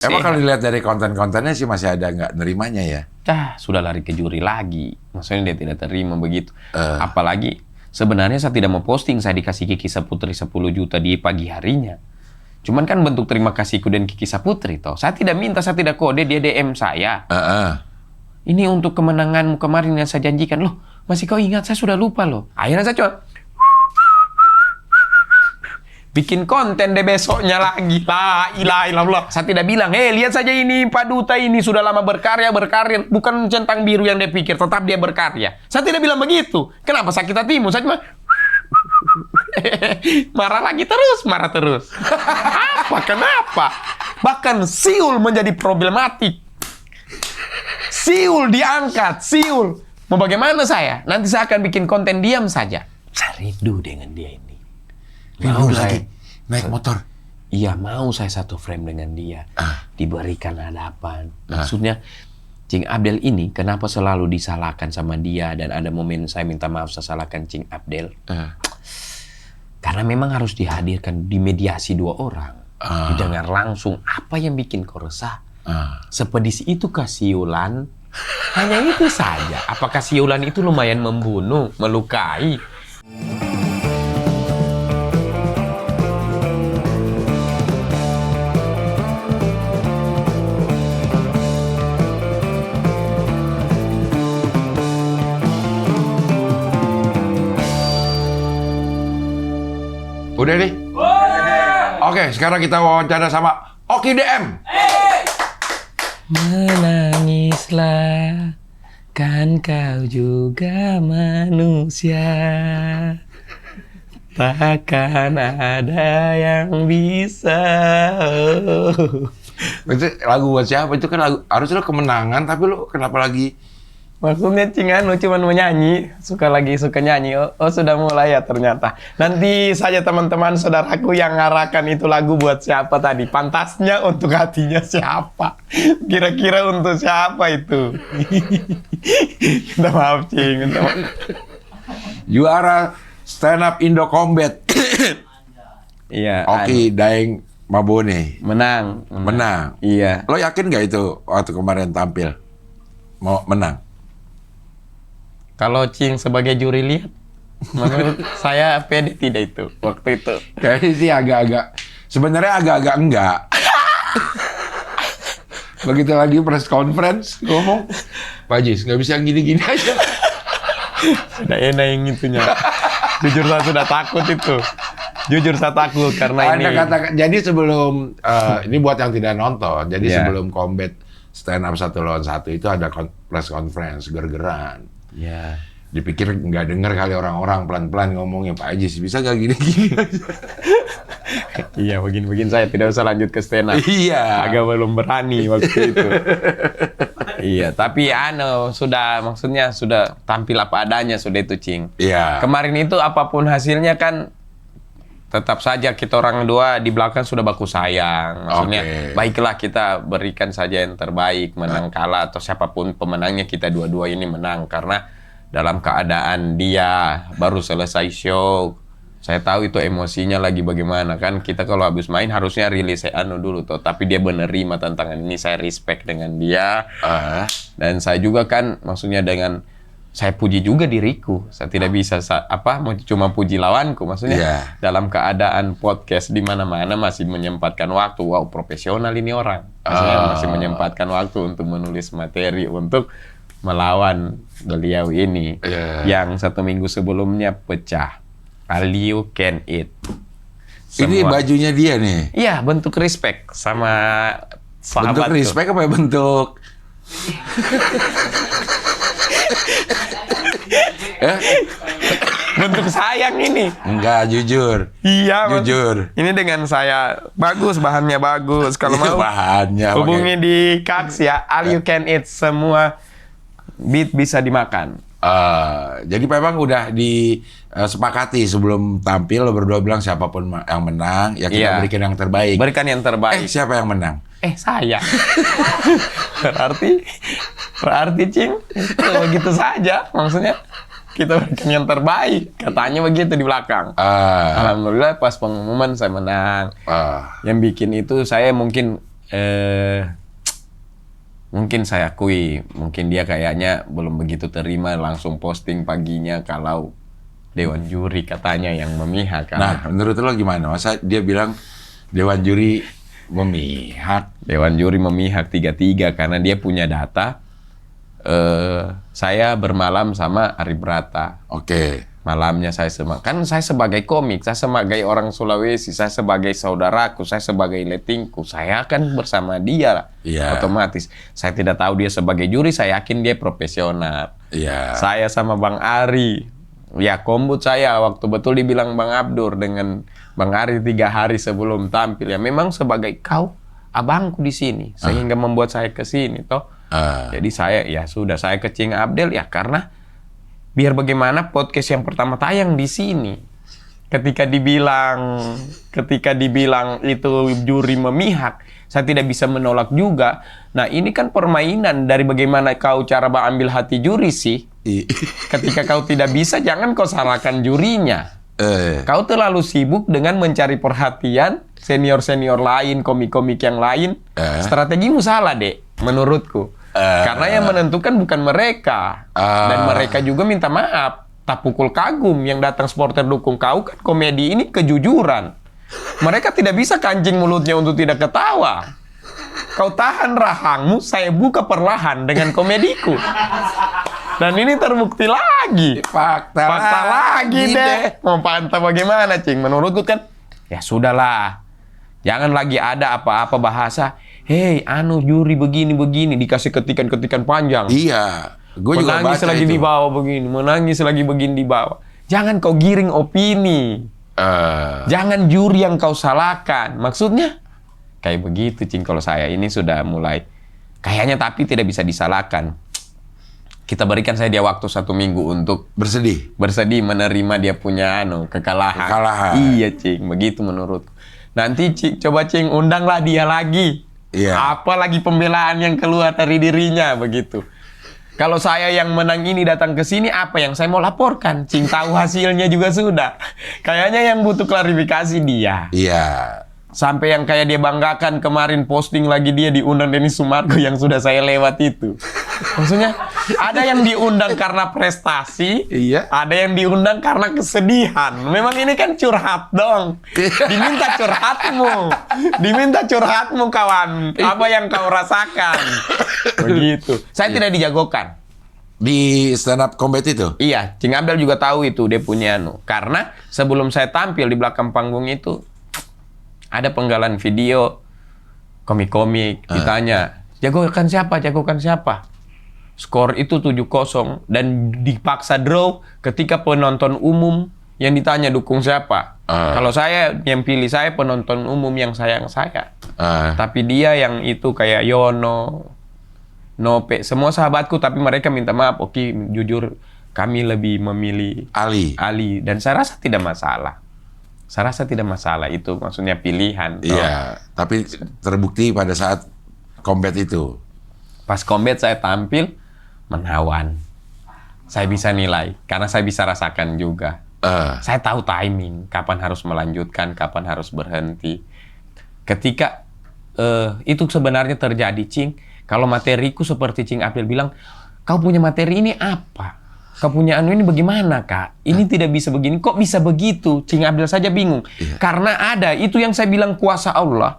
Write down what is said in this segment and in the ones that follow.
Emang kalau dilihat dari konten-kontennya sih masih ada nggak nerimanya ya? Sudah lari ke juri lagi. Maksudnya dia tidak terima begitu. Apalagi sebenarnya saya tidak mau posting saya dikasih Kiki Saputri 10 juta di pagi harinya. Cuman kan bentuk terima kasihku dan Kiki Saputri toh. Saya tidak minta, saya tidak kode, dia DM saya. Ini untuk kemenanganmu kemarin yang saya janjikan. Loh, masih kau ingat? Saya sudah lupa loh. Akhirnya saya coba bikin konten deh besoknya lagi. La ilaha illallah. Saya tidak bilang, lihat saja ini Pak Duta ini sudah lama berkarya. Bukan centang biru yang dia pikir, tetap dia berkarya. Saya tidak bilang begitu. Kenapa sakit hatimu? Saya cuma marah lagi terus, marah terus. Kenapa? Bahkan Siul menjadi problematik. Siul diangkat, Siul. Mau bagaimana saya? Nanti saya akan bikin konten diam saja. Saya rindu dengan dia ini. Mau lagi naik motor. Iya, mau saya satu frame dengan dia. Diberikan hadapan. Maksudnya, Cing Abdel ini kenapa selalu disalahkan sama dia, dan ada momen saya minta maaf saya salahkan Cing Abdel. Karena memang harus dihadirkan, dimediasi dua orang. Didengar langsung apa yang bikin kau resah. Sepedisi itu Siulan? Hanya itu saja. Apakah Siulan itu lumayan membunuh, melukai? Udah nih? Oke, sekarang kita wawancara sama Oki DM. Menangislah, kan kau juga manusia. Takkan ada yang bisa. Itu lagu buat siapa? Itu kan lagu, harusnya lo kemenangan, tapi lo kenapa lagi? Maksudnya Cingan lo cuma mau nyanyi, suka nyanyi. Oh sudah mulai ya ternyata. Nanti saja teman-teman saudaraku yang ngarahkan itu lagu buat siapa tadi. Pantasnya untuk hatinya siapa? Kira-kira untuk siapa itu? Minta maaf Cing. Juara Stand Up Indo Combat. Iya. Oki Daeng Mabone. Menang. Iya. Lo yakin nggak itu waktu kemarin tampil mau menang? Kalau Cing sebagai juri lihat, menurut saya pede tidak itu waktu itu. Kayaknya sih agak-agak, sebenarnya agak-agak enggak. Begitu lagi press conference ngomong, Pak Jis nggak bisa gini-gini aja. Sudah enak yang itunya. Jujur saya sudah takut itu. Jujur saya takut karena ini. Jadi sebelum ini buat yang tidak nonton, jadi sebelum combat stand up 1 lawan 1 itu ada press conference ger-geran. Ya. Dipikir nggak dengar kali orang-orang, pelan-pelan ngomongnya, Pak Ajis bisa nggak gini-gini aja. Iya, begini saya tidak usah lanjut ke stand up. Iya. Agak belum berani waktu itu. Iya, tapi maksudnya sudah tampil apa adanya sudah itu Cing. Iya. Kemarin itu apapun hasilnya kan tetap saja kita orang dua di belakang sudah baku sayang. Maksudnya baiklah kita berikan saja yang terbaik, menang kalah atau siapapun pemenangnya kita dua-dua ini menang. Karena dalam keadaan dia baru selesai show, saya tahu itu emosinya lagi bagaimana kan. Kita kalau habis main harusnya rilis dulu toh, tapi dia menerima tantangan ini, saya respect dengan dia. Dan saya juga kan maksudnya dengan saya puji juga diriku. Saya tidak bisa mau cuma puji lawanku. Maksudnya dalam keadaan podcast di mana-mana masih menyempatkan waktu. Wow, profesional ini orang. Maksudnya masih menyempatkan waktu untuk menulis materi untuk melawan beliau ini yang 1 minggu sebelumnya pecah. All you can eat. Ini bajunya dia nih. Iya, bentuk respect sama sahabat. Bentuk respect apa ya bentuk? Bentuk sayang ini. Enggak, jujur. Iya, jujur. Ini dengan saya bagus, bahannya bagus. Kalau mau bahannya hubungi di Kaks ya. All you can eat, semua beat bisa dimakan. Jadi memang udah disepakati sebelum tampil lo berdua bilang siapapun yang menang ya kita berikan yang terbaik. Berikan yang terbaik. Siapa yang menang? Saya. berarti Cing, begitu saja. Maksudnya kita berikan yang terbaik. Katanya begitu di belakang. Alhamdulillah pas pengumuman saya menang. Yang bikin itu saya mungkin Mungkin saya akui, mungkin dia kayaknya belum begitu terima langsung posting paginya kalau Dewan Juri katanya yang memihak. Nah, menurut lo gimana? Masa dia bilang Dewan Juri memihak? Dewan Juri memihak 3-3 karena dia punya data. Saya bermalam sama Ari Brata. Oke. Malamnya saya kan saya sebagai komik, saya sebagai orang Sulawesi, saya sebagai saudaraku, saya sebagai letingku, saya akan bersama dia lah. Yeah. Otomatis. Saya tidak tahu dia sebagai juri, saya yakin dia profesional. Yeah. Saya sama Bang Ari, ya kombut saya waktu betul dibilang Bang Abdur dengan Bang Ari 3 hari sebelum tampil. Ya memang sebagai kau abangku di sini, sehingga membuat saya ke sini toh. Jadi saya ya sudah saya ke Cing Abdel ya karena biar bagaimana podcast yang pertama tayang di sini. Ketika dibilang itu juri memihak, saya tidak bisa menolak juga. Nah, ini kan permainan dari bagaimana kau cara ambil hati juri sih. Ketika kau tidak bisa, jangan kau salahkan jurinya. Kau terlalu sibuk dengan mencari perhatian senior-senior lain, komik-komik yang lain. Strategimu salah, Dek, menurutku. Karena yang menentukan bukan mereka. Dan mereka juga minta maaf. Tak pukul kagum yang datang supporter dukung kau kan komedi ini kejujuran. Mereka tidak bisa kancing mulutnya untuk tidak ketawa. Kau tahan rahangmu, saya buka perlahan dengan komediku. Dan ini terbukti lagi. Fakta lagi deh. Mau pantau bagaimana, Cing? Menurutku kan, ya sudahlah. Jangan lagi ada apa-apa bahasa. Hei, juri begini-begini. Dikasih ketikan-ketikan panjang. Iya. Gue juga menangis baca lagi itu. di bawah begini. Menangis lagi begini di bawah. Jangan kau giring opini. Jangan juri yang kau salahkan. Maksudnya? Kayak begitu, Cing. Kalau saya ini sudah mulai. Kayaknya tapi tidak bisa disalahkan. Kita berikan saya dia waktu 1 minggu untuk bersedih menerima dia punya kekalahan. Iya, Cing. Begitu menurutku. Nanti coba Cing undanglah dia lagi. Iya. Apa lagi pembelaan yang keluar dari dirinya begitu. Kalau saya yang menang ini datang ke sini, apa yang saya mau laporkan? Cing tahu hasilnya juga sudah. Kayaknya yang butuh klarifikasi dia. Iya. Sampai yang kayak dia banggakan kemarin posting lagi dia diundang Denny Sumargo yang sudah saya lewat itu. Maksudnya ada yang diundang karena prestasi, iya. Ada yang diundang karena kesedihan. Memang ini kan curhat dong. Diminta curhatmu kawan. Apa yang kau rasakan? Begitu. Saya tidak dijagokan. Di stand up combat itu? Iya, Cing Abdel juga tahu itu dia punya Karena sebelum saya tampil di belakang panggung itu ada penggalan video komik-komik ditanya, jagokan siapa? Skor itu 7-0 dan dipaksa draw ketika penonton umum yang ditanya dukung siapa. Kalau saya yang pilih saya penonton umum yang sayang saya. Tapi dia yang itu kayak Yono, Nope, semua sahabatku tapi mereka minta maaf. Oke, jujur kami lebih memilih Ali dan saya rasa tidak masalah. Itu maksudnya pilihan. Iya, tapi terbukti pada saat combat itu. Pas combat saya tampil menawan. Saya bisa nilai karena saya bisa rasakan juga. Saya tahu timing, kapan harus melanjutkan, kapan harus berhenti. Ketika itu sebenarnya terjadi, Cing. Kalau materiku seperti Cing Abdel bilang, kau punya materi ini apa? Kau punya ini bagaimana, Kak? Ini tidak bisa begini. Kok bisa begitu? Cing Abdel saja bingung. Karena ada, itu yang saya bilang kuasa Allah.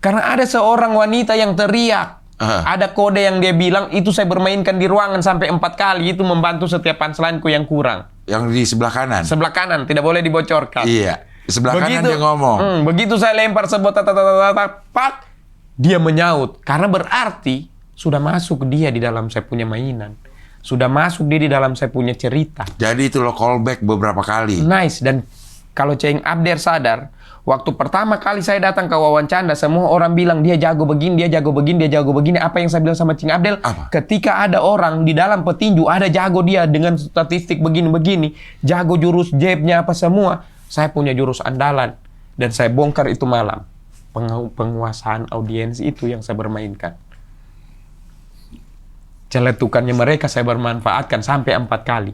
Karena ada seorang wanita yang teriak. Ada kode yang dia bilang, itu saya bermainkan di ruangan sampai 4 kali. Itu membantu setiap punchline-ku yang kurang. Yang di sebelah kanan? Sebelah kanan, tidak boleh dibocorkan. Iya, di sebelah kanan dia ngomong. Begitu saya lempar sebot, pak, dia menyaut. Karena berarti, sudah masuk dia di dalam saya punya mainan. Sudah masuk dia di dalam saya punya cerita. Jadi itu lo callback beberapa kali. Nice. Dan kalau Cing Abdel sadar, waktu pertama kali saya datang ke wawancara, semua orang bilang dia jago begini, dia jago begini, dia jago begini. Apa yang saya bilang sama Cing Abdel? Apa? Ketika ada orang di dalam petinju, ada jago dia dengan statistik begini-begini, jago jurus jabnya apa semua, saya punya jurus andalan. Dan saya bongkar itu malam. Penguasaan audiens itu yang saya bermainkan. Celetukannya mereka saya bermanfaatkan sampai 4 kali.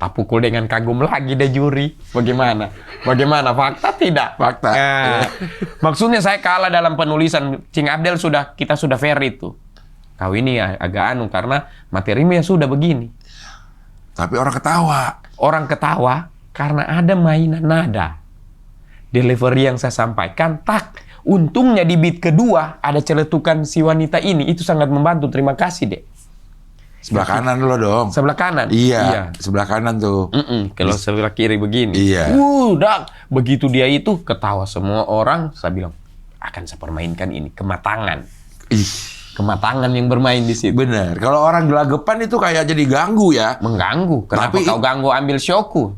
Tak pukul dengan kagum lagi deh juri. Bagaimana? Bagaimana? Fakta tidak? Fakta. Maksudnya saya kalah dalam penulisan. Cing Abdel kita sudah fair itu. Kau ini agak anu karena materinya sudah begini. Tapi orang ketawa. Orang ketawa karena ada mainan nada. Delivery yang saya sampaikan, tak. Untungnya di beat kedua ada celetukan si wanita ini. Itu sangat membantu. Terima kasih, Dek. Sebelah kanan lo dong. Sebelah kanan? Iya. Sebelah kanan tuh. Kalau sebelah kiri begini. Iya. Dak. Begitu dia itu ketawa semua orang, saya bilang, akan saya permainkan ini. Kematangan. Kematangan yang bermain di situ. Bener. Kalau orang gelagapan itu kayak jadi ganggu ya. Mengganggu. Kenapa kau ganggu ambil showku?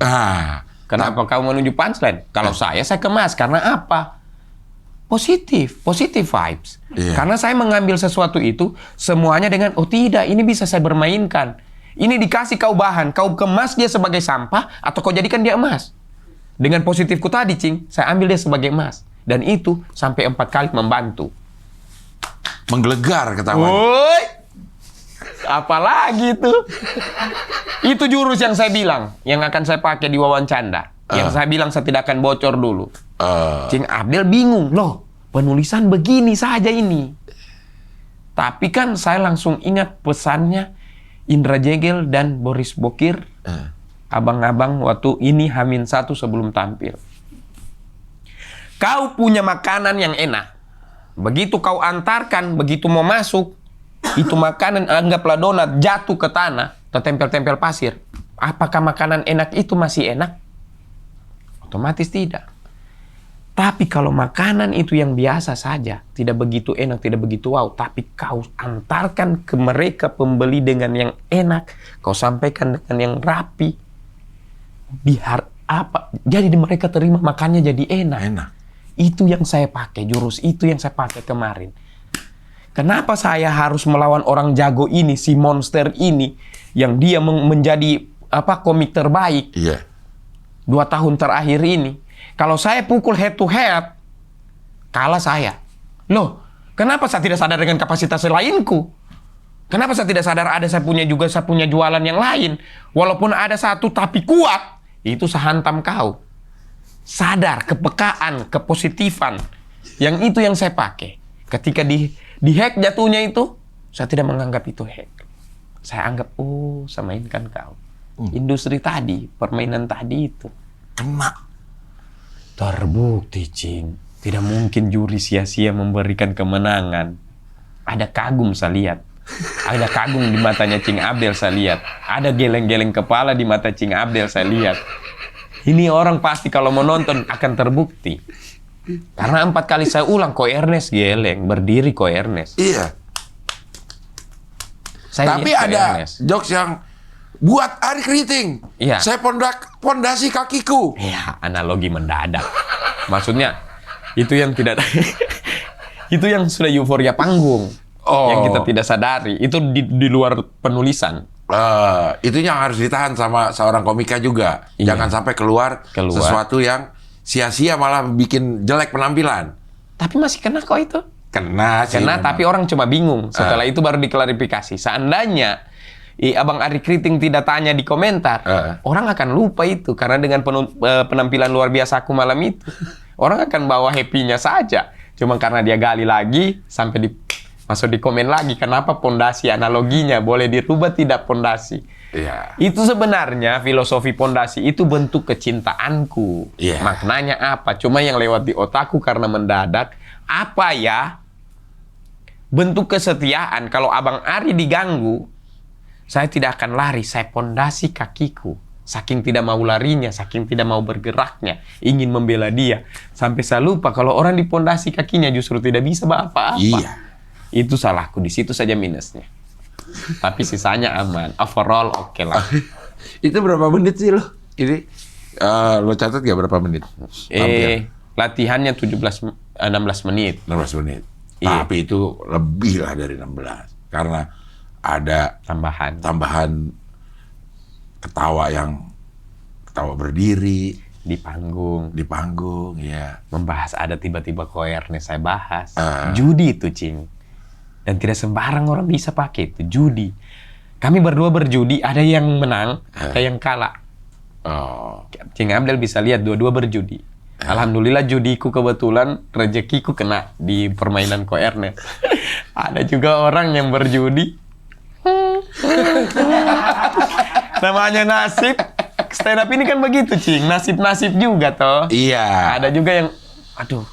Kenapa kau menuju punchline? Kalau saya kemas. Karena apa? Positif vibes. Iya. Karena saya mengambil sesuatu itu semuanya dengan oh tidak, ini bisa saya bermainkan. Ini dikasih kau bahan, kau kemas dia sebagai sampah atau kau jadikan dia emas. Dengan positifku tadi, Cing, saya ambil dia sebagai emas dan itu sampai 4 kali membantu. Menggelegar ketahuan. Woi, apalagi itu? Itu jurus yang saya bilang, yang akan saya pakai di wawancara. Yang saya bilang saya tidak akan bocor dulu. Cing Abdel bingung, loh penulisan begini saja ini. Tapi kan saya langsung ingat pesannya Indra Jegel dan Boris Bokir. Abang-abang waktu ini H-1 sebelum tampil. Kau punya makanan yang enak. Begitu kau antarkan, begitu mau masuk, itu makanan anggaplah donat jatuh ke tanah, tertempel-tempel pasir. Apakah makanan enak itu masih enak? Otomatis tidak. Tapi kalau makanan itu yang biasa saja, tidak begitu enak, tidak begitu wow, tapi kau antarkan ke mereka pembeli dengan yang enak, kau sampaikan dengan yang rapi, jadi mereka terima makannya jadi enak. Itu yang saya pakai, jurus itu yang saya pakai kemarin. Kenapa saya harus melawan orang jago ini, si monster ini, yang dia menjadi komik terbaik? Iya. 2 tahun terakhir ini. Kalau saya pukul head to head, kalah saya. Loh, kenapa saya tidak sadar dengan kapasitas lainku? Kenapa saya tidak sadar saya punya jualan yang lain? Walaupun ada satu tapi kuat, itu saya hantam kau. Sadar, kepekaan, kepositifan. Yang itu yang saya pakai. Ketika di hack jatuhnya itu, saya tidak menganggap itu hack. Saya anggap, saya mainkan kau. Industri tadi, permainan tadi itu. Kena. Terbukti, Cing. Tidak mungkin juri sia-sia memberikan kemenangan. Ada kagum saya lihat. Ada kagum di matanya Cing Abdel saya lihat. Ada geleng-geleng kepala di mata Cing Abdel saya lihat. Ini orang pasti kalau mau nonton akan terbukti. Karena 4 kali saya ulang, Ko Ernest geleng. Berdiri Ko Ernest. Iya. Tapi ada jokes yang buat Ari Kriting. Iya. Saya pondasi kakiku. Iya, analogi mendadak. Maksudnya itu yang tidak itu yang sudah euforia panggung. Yang kita tidak sadari. Itu di luar penulisan. Itu yang harus ditahan sama seorang komika juga. Iya. Jangan sampai keluar sesuatu yang sia-sia malah bikin jelek penampilan. Tapi masih kena kok itu. Kena sih. Kena, tapi orang cuma bingung. Setelah itu baru diklarifikasi. Seandainya Abang Ari Kriting tidak tanya di komentar, orang akan lupa itu. Karena dengan penampilan luar biasa aku malam itu, orang akan bawa happy-nya saja. Cuma karena dia gali lagi, sampai masuk di komen lagi. Kenapa pondasi analoginya boleh dirubah tidak pondasi? Iya. Itu sebenarnya filosofi pondasi itu bentuk kecintaanku. Iya. Maknanya apa? Cuma yang lewat di otakku karena mendadak. Apa ya? Bentuk kesetiaan. Kalau Abang Ari diganggu, saya tidak akan lari. Saya pondasi kakiku. Saking tidak mau larinya, saking tidak mau bergeraknya, ingin membela dia. Sampai saya lupa kalau orang dipondasi kakinya justru tidak bisa apa-apa. Iya. Itu salahku. Di situ saja minusnya. Tapi sisanya aman. Overall oke lah. Itu berapa menit sih lo? Ini lo catat gak berapa menit? Latihannya 16 menit. 16 menit. Iya. Tapi itu lebih lah dari 16. Karena ada tambahan ketawa berdiri di panggung, ya. Membahas ada tiba-tiba Ko Ernest saya bahas. Judi itu, Cing. Dan tidak sembarang orang bisa pakai itu, judi. Kami berdua berjudi, ada yang menang, ada yang kalah. Oh. Cing Abdel bisa lihat dua-dua berjudi. Alhamdulillah judiku kebetulan rezekiku kena di permainan koernet. Ada juga orang yang berjudi. Namanya nasib. Stand up ini kan begitu, Cing. Nasib-nasib juga toh. Iya. Ada juga yang, aduh,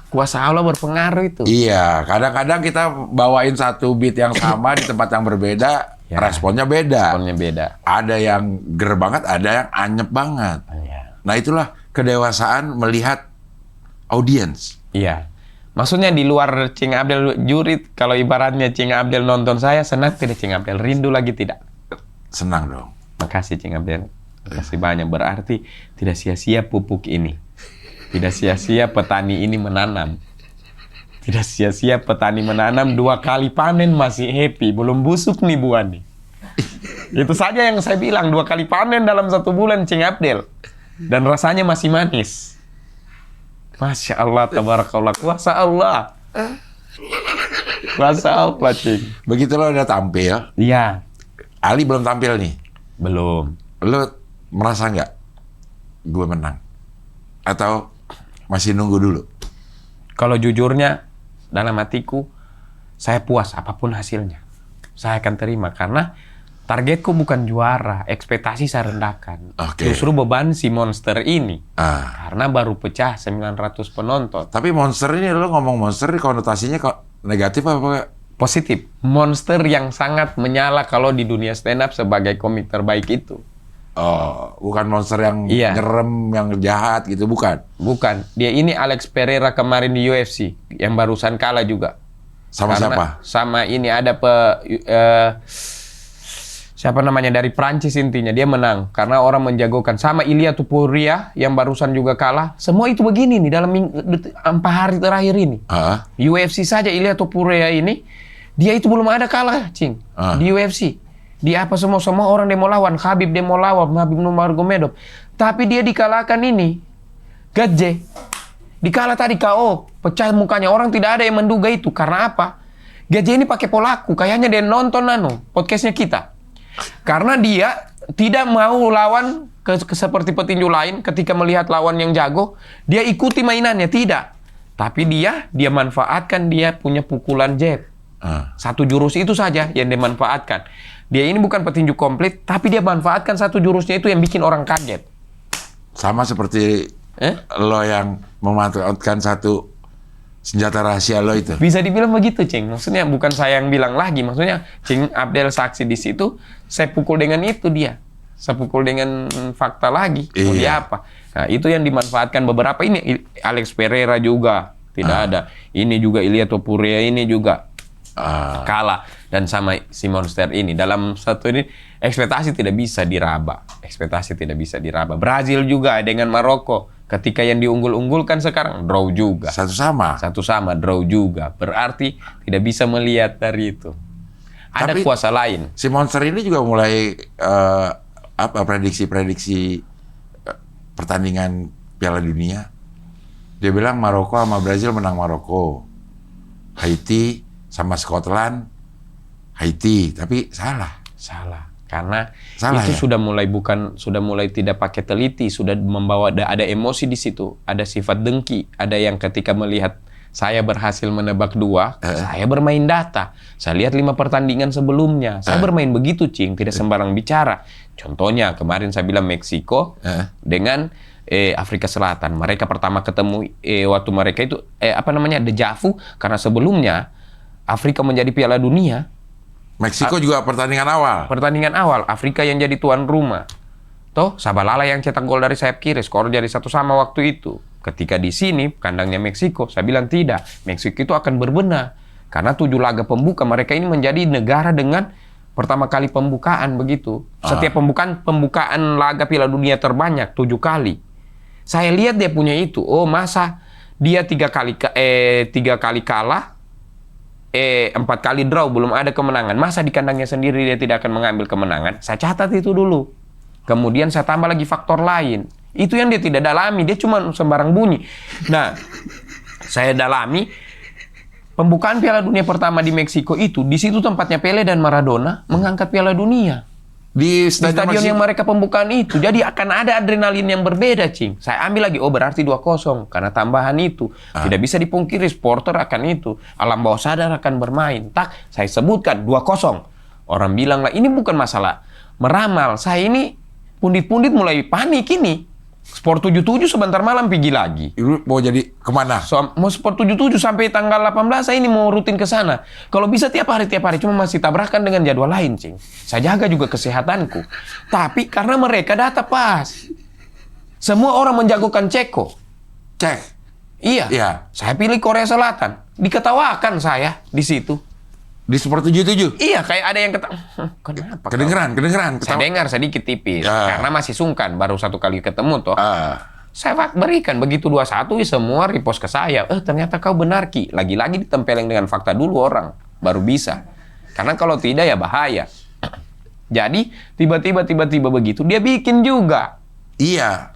kuasa Allah berpengaruh itu. Iya, kadang-kadang kita bawain satu beat yang sama di tempat yang berbeda, Ya. responnya beda. Responnya beda. Ada yang ger banget, ada yang anyep banget. Iya. Nah itulah kedewasaan melihat audiens. Iya. Maksudnya di luar Cing Abdel juri, kalau ibaratnya Cing Abdel nonton saya, senang tidak Cing Abdel? Rindu lagi tidak? Senang dong. Makasih Cing Abdel. Makasih banyak. Berarti tidak sia-sia pupuk ini. Tidak sia-sia petani ini menanam. Tidak sia-sia petani menanam 2 kali panen masih happy. Belum busuk nih buah nih. Itu saja yang saya bilang. 2 kali panen dalam 1 bulan Cing Abdel. Dan rasanya masih manis. Masya Allah, tabarakallah. Kuasa Allah. Kuasa Allah, Cing. Begitu lo udah tampil, Iya. Ali belum tampil nih. Belum. Lo merasa nggak gue menang? Atau masih nunggu dulu? Kalau jujurnya, dalam hatiku, saya puas apapun hasilnya. Saya akan terima, karena targetku bukan juara, ekspektasi saya rendahkan. Oke. Justru beban si monster ini, Ah. karena baru pecah 900 penonton. Tapi monster ini, lo ngomong monster, konotasinya kok negatif apa? Positif, monster yang sangat menyala kalau di dunia stand up sebagai komik terbaik itu. Oh, bukan monster yang Iya. nyerem, yang jahat gitu, bukan? Bukan, dia ini Alex Pereira kemarin di UFC, yang barusan kalah juga. Sama Karena siapa? Sama ini ada siapa namanya dari Prancis intinya, dia menang karena orang menjagokan. Sama Ilia Topuria yang barusan juga kalah. Semua itu begini nih dalam 4 hari terakhir ini. Ah, UFC saja Ilia Topuria ini, dia itu belum ada kalah, Cing. Di UFC. Di apa semua orang dia mau lawan, Khabib dia mau lawan, Khabib Nurmagomedov. Tapi dia dikalahkan ini. Gadje. Dikalah tadi KO, pecah mukanya. Orang tidak ada yang menduga itu. Karena apa? Gadje ini pakai polaku, kayaknya dia nonton podcastnya kita. Karena dia tidak mau lawan seperti petinju lain ketika melihat lawan yang jago, dia ikuti mainannya, tidak. Tapi dia manfaatkan dia punya pukulan jab. Satu jurus itu saja yang dia manfaatkan. Dia ini bukan petinju komplit, tapi dia manfaatkan satu jurusnya itu yang bikin orang kaget. sama seperti lo yang memanfaatkan satu senjata rahasia lo itu. Bisa dibilang begitu, Cing. Maksudnya bukan saya yang bilang lagi. Maksudnya Cing Abdel saksi di situ, saya pukul dengan itu dia. Saya pukul dengan fakta lagi. Mau dia apa? Nah, itu yang dimanfaatkan beberapa ini. Alex Pereira juga tidak ada. Ini juga Ilia Topuria ini juga kalah. Dan sama si monster ini. Dalam satu ini, ekspektasi tidak bisa diraba. Ekspektasi tidak bisa diraba. Brazil juga dengan Maroko. Ketika yang diunggul-unggulkan sekarang, draw juga. Satu sama, Draw juga. Berarti tidak bisa melihat dari itu. Ada kuasa lain. Si monster ini juga mulai prediksi-prediksi pertandingan Piala Dunia. Dia bilang Maroko sama Brazil menang Maroko. Haiti sama Scotland, Haiti. Tapi salah. Karena salah, itu ya? sudah mulai tidak pakai teliti, sudah membawa ada emosi di situ, ada sifat dengki, ada yang ketika melihat saya berhasil menebak 2, saya bermain data. Saya lihat 5 pertandingan sebelumnya. Saya bermain begitu, Cing, tidak sembarang bicara. Contohnya kemarin saya bilang Meksiko dengan Afrika Selatan. Mereka pertama ketemu waktu mereka itu deja vu, karena sebelumnya Afrika menjadi Piala Dunia. Meksiko juga pertandingan awal. Afrika yang jadi tuan rumah. Toh Sabalala yang cetak gol dari sayap kiri, skor jadi 1-1 waktu itu. Ketika di sini kandangnya Meksiko, saya bilang tidak. Meksiko itu akan berbenah karena 7 laga pembuka mereka ini menjadi negara dengan pertama kali pembukaan begitu. Setiap pembukaan laga Piala Dunia terbanyak 7 kali. Saya lihat dia punya itu. Oh, masa dia 3 kali kalah, 4 kali draw, belum ada kemenangan. Masa di kandangnya sendiri dia tidak akan mengambil kemenangan? Saya catat itu dulu. Kemudian saya tambah lagi faktor lain. Itu yang dia tidak dalami, dia cuma sembarang bunyi. Nah, saya dalami pembukaan Piala Dunia pertama di Meksiko itu, di situ tempatnya Pele dan Maradona mengangkat Piala Dunia. Di Di stadion yang mereka pembukaan itu. Jadi akan ada adrenalin yang berbeda, Cing. Saya ambil lagi, berarti 2-0. Karena tambahan itu. Tidak bisa dipungkiri, supporter akan itu. Alam bawah sadar akan bermain. Tak, saya sebutkan 2-0. Orang bilang lah, ini bukan masalah meramal. Saya ini, pundit-pundit mulai panik ini. Sport 77 sebentar malam pergi lagi. Lu mau jadi kemana? Mau Sport 77 sampai tanggal 18 saya ini mau rutin ke sana. Kalau bisa tiap hari, cuma masih tabrakan dengan jadwal lain, Cing. Saya jaga juga kesehatanku. Tapi karena mereka data pas. Semua orang menjagokan Ceko. Cek. Iya. Iya. Saya pilih Korea Selatan. Diketawakan saya di situ. Di Sport 77? Iya, kayak ada yang kenapa? Kedengeran. Saya dengar sedikit tipis. Ya. Karena masih sungkan, baru satu kali ketemu toh. Saya berikan, begitu 2-1 semua repost ke saya. Ternyata kau benar, Ki. Lagi-lagi ditempeleng dengan fakta dulu orang. Baru bisa. Karena kalau tidak ya bahaya. Jadi, tiba-tiba begitu, dia bikin juga. Iya.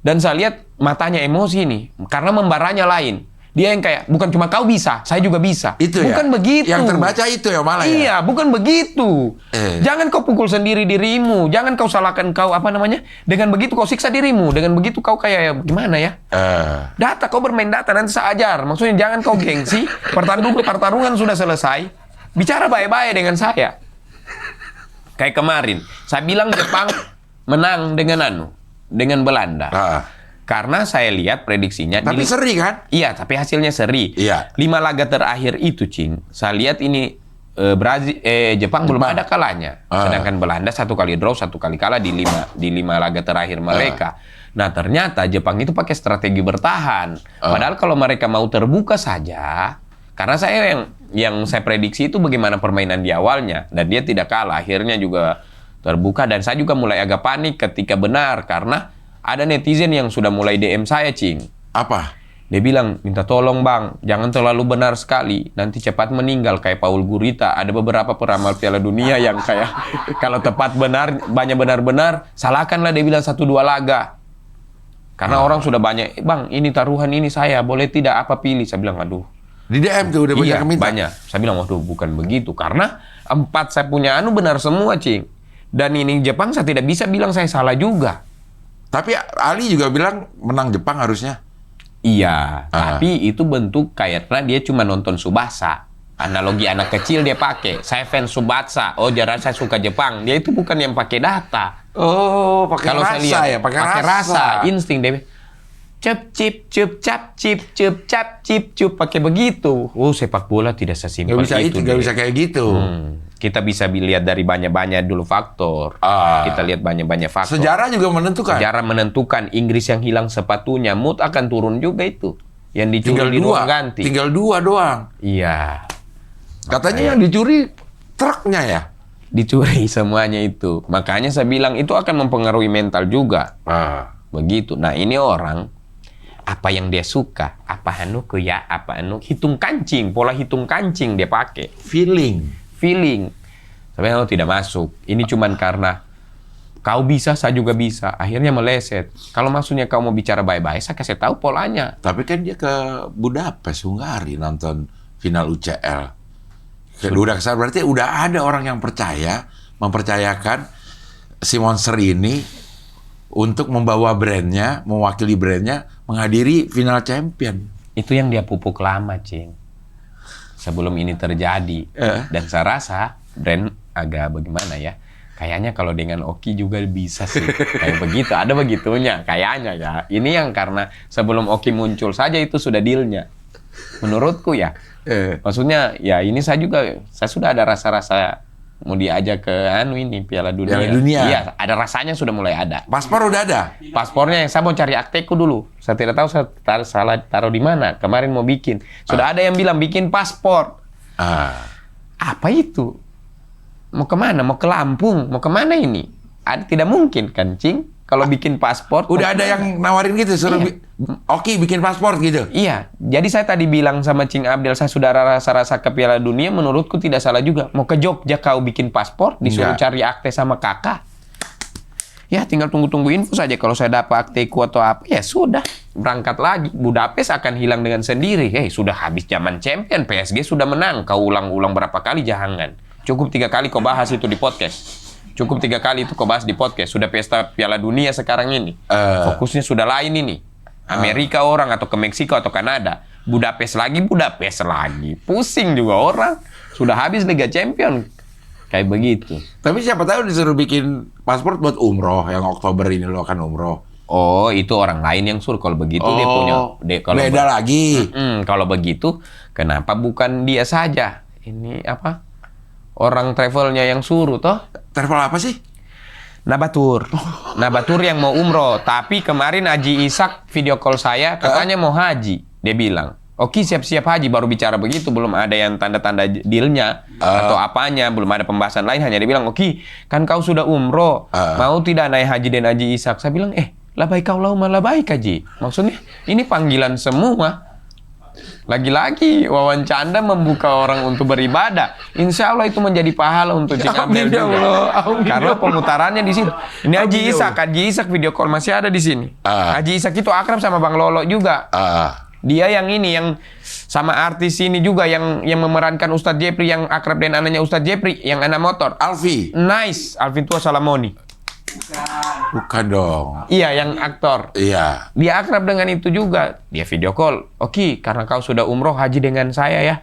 Dan saya lihat matanya emosi nih. Karena membaranya lain. Dia yang kayak, bukan cuma kau bisa, saya juga bisa. Itu bukan ya? begitu. Yang terbaca itu ya malah ya? Iya, bukan begitu. Jangan kau pukul sendiri dirimu. Jangan kau salahkan kau, dengan begitu kau siksa dirimu. Dengan begitu kau kayak, gimana ya? Data, kau bermain data, nanti saya ajar. Maksudnya jangan kau gengsi, pertarungan sudah selesai. Bicara baik-baik dengan saya. Kayak kemarin, saya bilang Jepang menang dengan Belanda. Karena saya lihat prediksinya. Tapi seri kan? Iya, tapi hasilnya seri. Iya. 5 laga terakhir itu, Cing. Saya lihat ini Jepang belum ada kalahnya. Sedangkan Belanda 1 kali draw, 1 kali kalah di 5 laga terakhir mereka. Nah, ternyata Jepang itu pakai strategi bertahan. Padahal kalau mereka mau terbuka saja, karena saya yang saya prediksi itu bagaimana permainan di awalnya, dan dia tidak kalah. Akhirnya juga terbuka, dan saya juga mulai agak panik ketika benar, karena ada netizen yang sudah mulai DM saya, Cing. Apa? Dia bilang, minta tolong bang, jangan terlalu benar sekali. Nanti cepat meninggal kayak Paul Gurita. Ada beberapa peramal Piala Dunia yang kayak, kalau tepat benar, banyak benar-benar, salahkanlah dia bilang 1-2 laga. Karena orang sudah banyak, bang ini taruhan ini saya, boleh tidak apa pilih? Saya bilang, aduh. Di DM tuh udah banyak yang minta? Banyak. Saya bilang, waduh bukan begitu. Karena 4 saya punya benar semua, Cing. Dan ini Jepang saya tidak bisa bilang saya salah juga. Tapi Ali juga bilang menang Jepang harusnya. Iya, tapi itu bentuk kayaknya dia cuma nonton Tsubasa. Analogi anak kecil dia pakai. Saya fans Tsubasa. Jadi saya suka Jepang. Dia itu bukan yang pakai data. Oh, pakai rasa saya lihat, ya, pakai rasa. Insting dia. Cep cip cup cap cip cup cap cip cup, pakai begitu. Sepak bola tidak sesimpel itu. Gak bisa kayak gitu. Kita bisa lihat dari banyak-banyak dulu faktor. Kita lihat banyak-banyak faktor. Sejarah juga menentukan. Sejarah menentukan. Inggris yang hilang sepatunya, mood akan turun juga itu. Yang dicuri di ruang ganti. Tinggal 2 doang. Iya. Katanya yang dicuri truknya ya? Dicuri semuanya itu. Makanya saya bilang itu akan mempengaruhi mental juga. Begitu. Nah ini orang, apa yang dia suka, hitung kancing, pola hitung kancing dia pakai. Feeling. Sebenarnya tidak masuk. Ini cuman karena kau bisa, saya juga bisa. Akhirnya meleset. Kalau maksudnya kau mau bicara baik-baik, saya kasih tahu polanya. Tapi kan dia ke Budapest, Hungari nonton final UCL. Udah kesal, berarti udah ada orang yang mempercayakan si Monster ini untuk membawa brandnya, mewakili brandnya, menghadiri final champion. Itu yang dia pupuk lama, Cing. Sebelum ini terjadi. Dan saya rasa brand agak bagaimana ya. Kayaknya kalau dengan Oki juga bisa sih. Kayak begitu, ada begitunya. Kayaknya ya. Ini yang karena sebelum Oki muncul saja itu sudah dealnya. Menurutku ya. Maksudnya ya ini saya sudah ada rasa-rasa mau diajak ke Piala Dunia. Iya, ada rasanya sudah mulai ada. Paspor udah ada? Paspornya saya mau cari akteku dulu. Saya tidak tahu saya salah taruh di mana. Kemarin mau bikin. Sudah ada yang bilang bikin paspor. Apa itu? Mau kemana? Mau ke Lampung? Mau kemana ini? Tidak mungkin kan, Cing? Kalau bikin paspor. Udah ada yang nawarin gitu, suruh Oki bikin paspor gitu? Iya. Jadi saya tadi bilang sama Cing Abdel, saya sudah rasa-rasa ke Piala Dunia, menurutku tidak salah juga. Mau ke Jogja kau bikin paspor, disuruh cari akte sama kakak. Ya tinggal tunggu-tunggu info saja. Kalau saya dapat akteku atau apa, ya sudah. Berangkat lagi. Budapest akan hilang dengan sendiri. Sudah habis zaman champion, PSG sudah menang. Kau ulang-ulang berapa kali, jangan. Cukup 3 kali kau bahas itu di podcast. Cukup 3 kali itu kau bahas di podcast. Sudah pesta Piala Dunia sekarang ini. Fokusnya sudah lain ini. Amerika orang atau ke Meksiko atau Kanada. Budapest lagi. Pusing juga orang. Sudah habis Liga Champion. Kayak begitu. Tapi siapa tahu disuruh bikin paspor buat umroh. Yang Oktober ini lo akan umroh. Oh, itu orang lain yang suruh. Kalau begitu dia punya... Beda lagi. Kalau begitu, kenapa bukan dia saja? Ini apa? Orang travelnya yang suruh toh? Travel apa sih? Nabatur. Nabatur yang mau umroh. Tapi kemarin Haji Ishak video call saya, katanya mau haji. Dia bilang, oke siap-siap haji. Baru bicara begitu, belum ada yang tanda-tanda dealnya atau apanya. Belum ada pembahasan lain. Hanya dia bilang, oke, kan kau sudah umroh. Mau tidak naik haji dan Haji Ishak? Saya bilang, labaik Allahumma labaik haji. Maksudnya, ini panggilan semua. Lagi-lagi wawancara membuka orang untuk beribadah. Insya Allah itu menjadi pahala untuk Cing Abdel juga. Karena pemutarannya di situ. Ini Haji Ishak video call masih ada di sini. Haji Ishak itu akrab sama Bang Lolo juga. Dia yang ini yang sama artis ini juga yang memerankan Ustadz Jepri yang akrab dengan anaknya Ustadz Jepri yang anak motor. Alfi. Nice, Alvin Tua Salamoni. Bukan dong. Iya, yang aktor. Iya. Dia akrab dengan itu juga. Dia video call. Oke, karena kau sudah umroh haji dengan saya ya.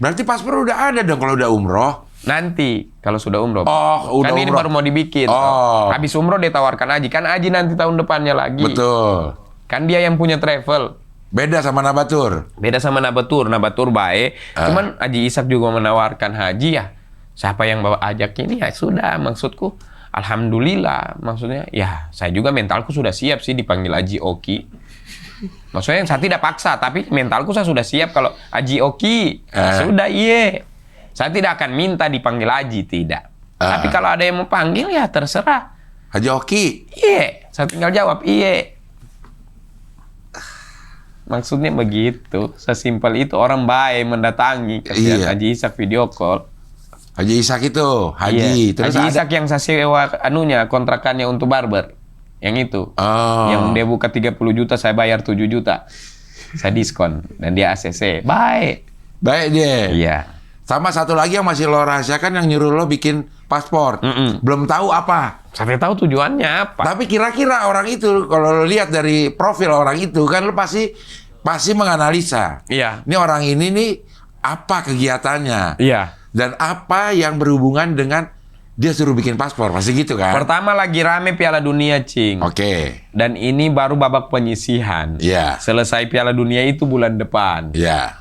Berarti paspor udah ada dong kalau udah umroh. Nanti kalau sudah umroh. Udah kan ini umroh. baru mau dibikin. Habis umroh dia tawarkan haji. Kan haji nanti tahun depannya lagi. Betul. Kan dia yang punya travel. Beda sama Nabatur. Nabatur baik. Cuman Haji Ishak juga menawarkan haji ya. Siapa yang bawa ajak ini ya sudah. Maksudku alhamdulillah, maksudnya ya saya juga mentalku sudah siap sih dipanggil Haji Oki. Maksudnya saya tidak paksa, tapi mentalku saya sudah siap kalau Haji Oki. Sudah saya tidak akan minta dipanggil Haji, tidak. Tapi kalau ada yang mau panggil ya terserah. Haji Oki? Saya tinggal jawab Maksudnya begitu, sesimpel itu. Orang baik mendatangi kasihan Haji Ishak video call. Haji Ishak itu, Haji. Terus Haji Ishak yang saya sewa kontrakannya untuk barber. Yang itu. Yang dia buka 30 juta, saya bayar 7 juta. Saya diskon. Dan dia ACC. Baik dia. Iya. Sama satu lagi yang masih lo rahasiakan yang nyuruh lo bikin paspor. Belum tahu apa. Sampai tahu tujuannya apa. Tapi kira-kira orang itu, kalau lo lihat dari profil orang itu, kan lo pasti menganalisa. Iya. Ini orang ini nih, apa kegiatannya. Iya. Dan apa yang berhubungan dengan dia suruh bikin paspor, pasti gitu kan? Pertama lagi rame Piala Dunia, Cing. Oke. Dan ini baru babak penyisihan. Iya. Selesai Piala Dunia itu bulan depan. Iya.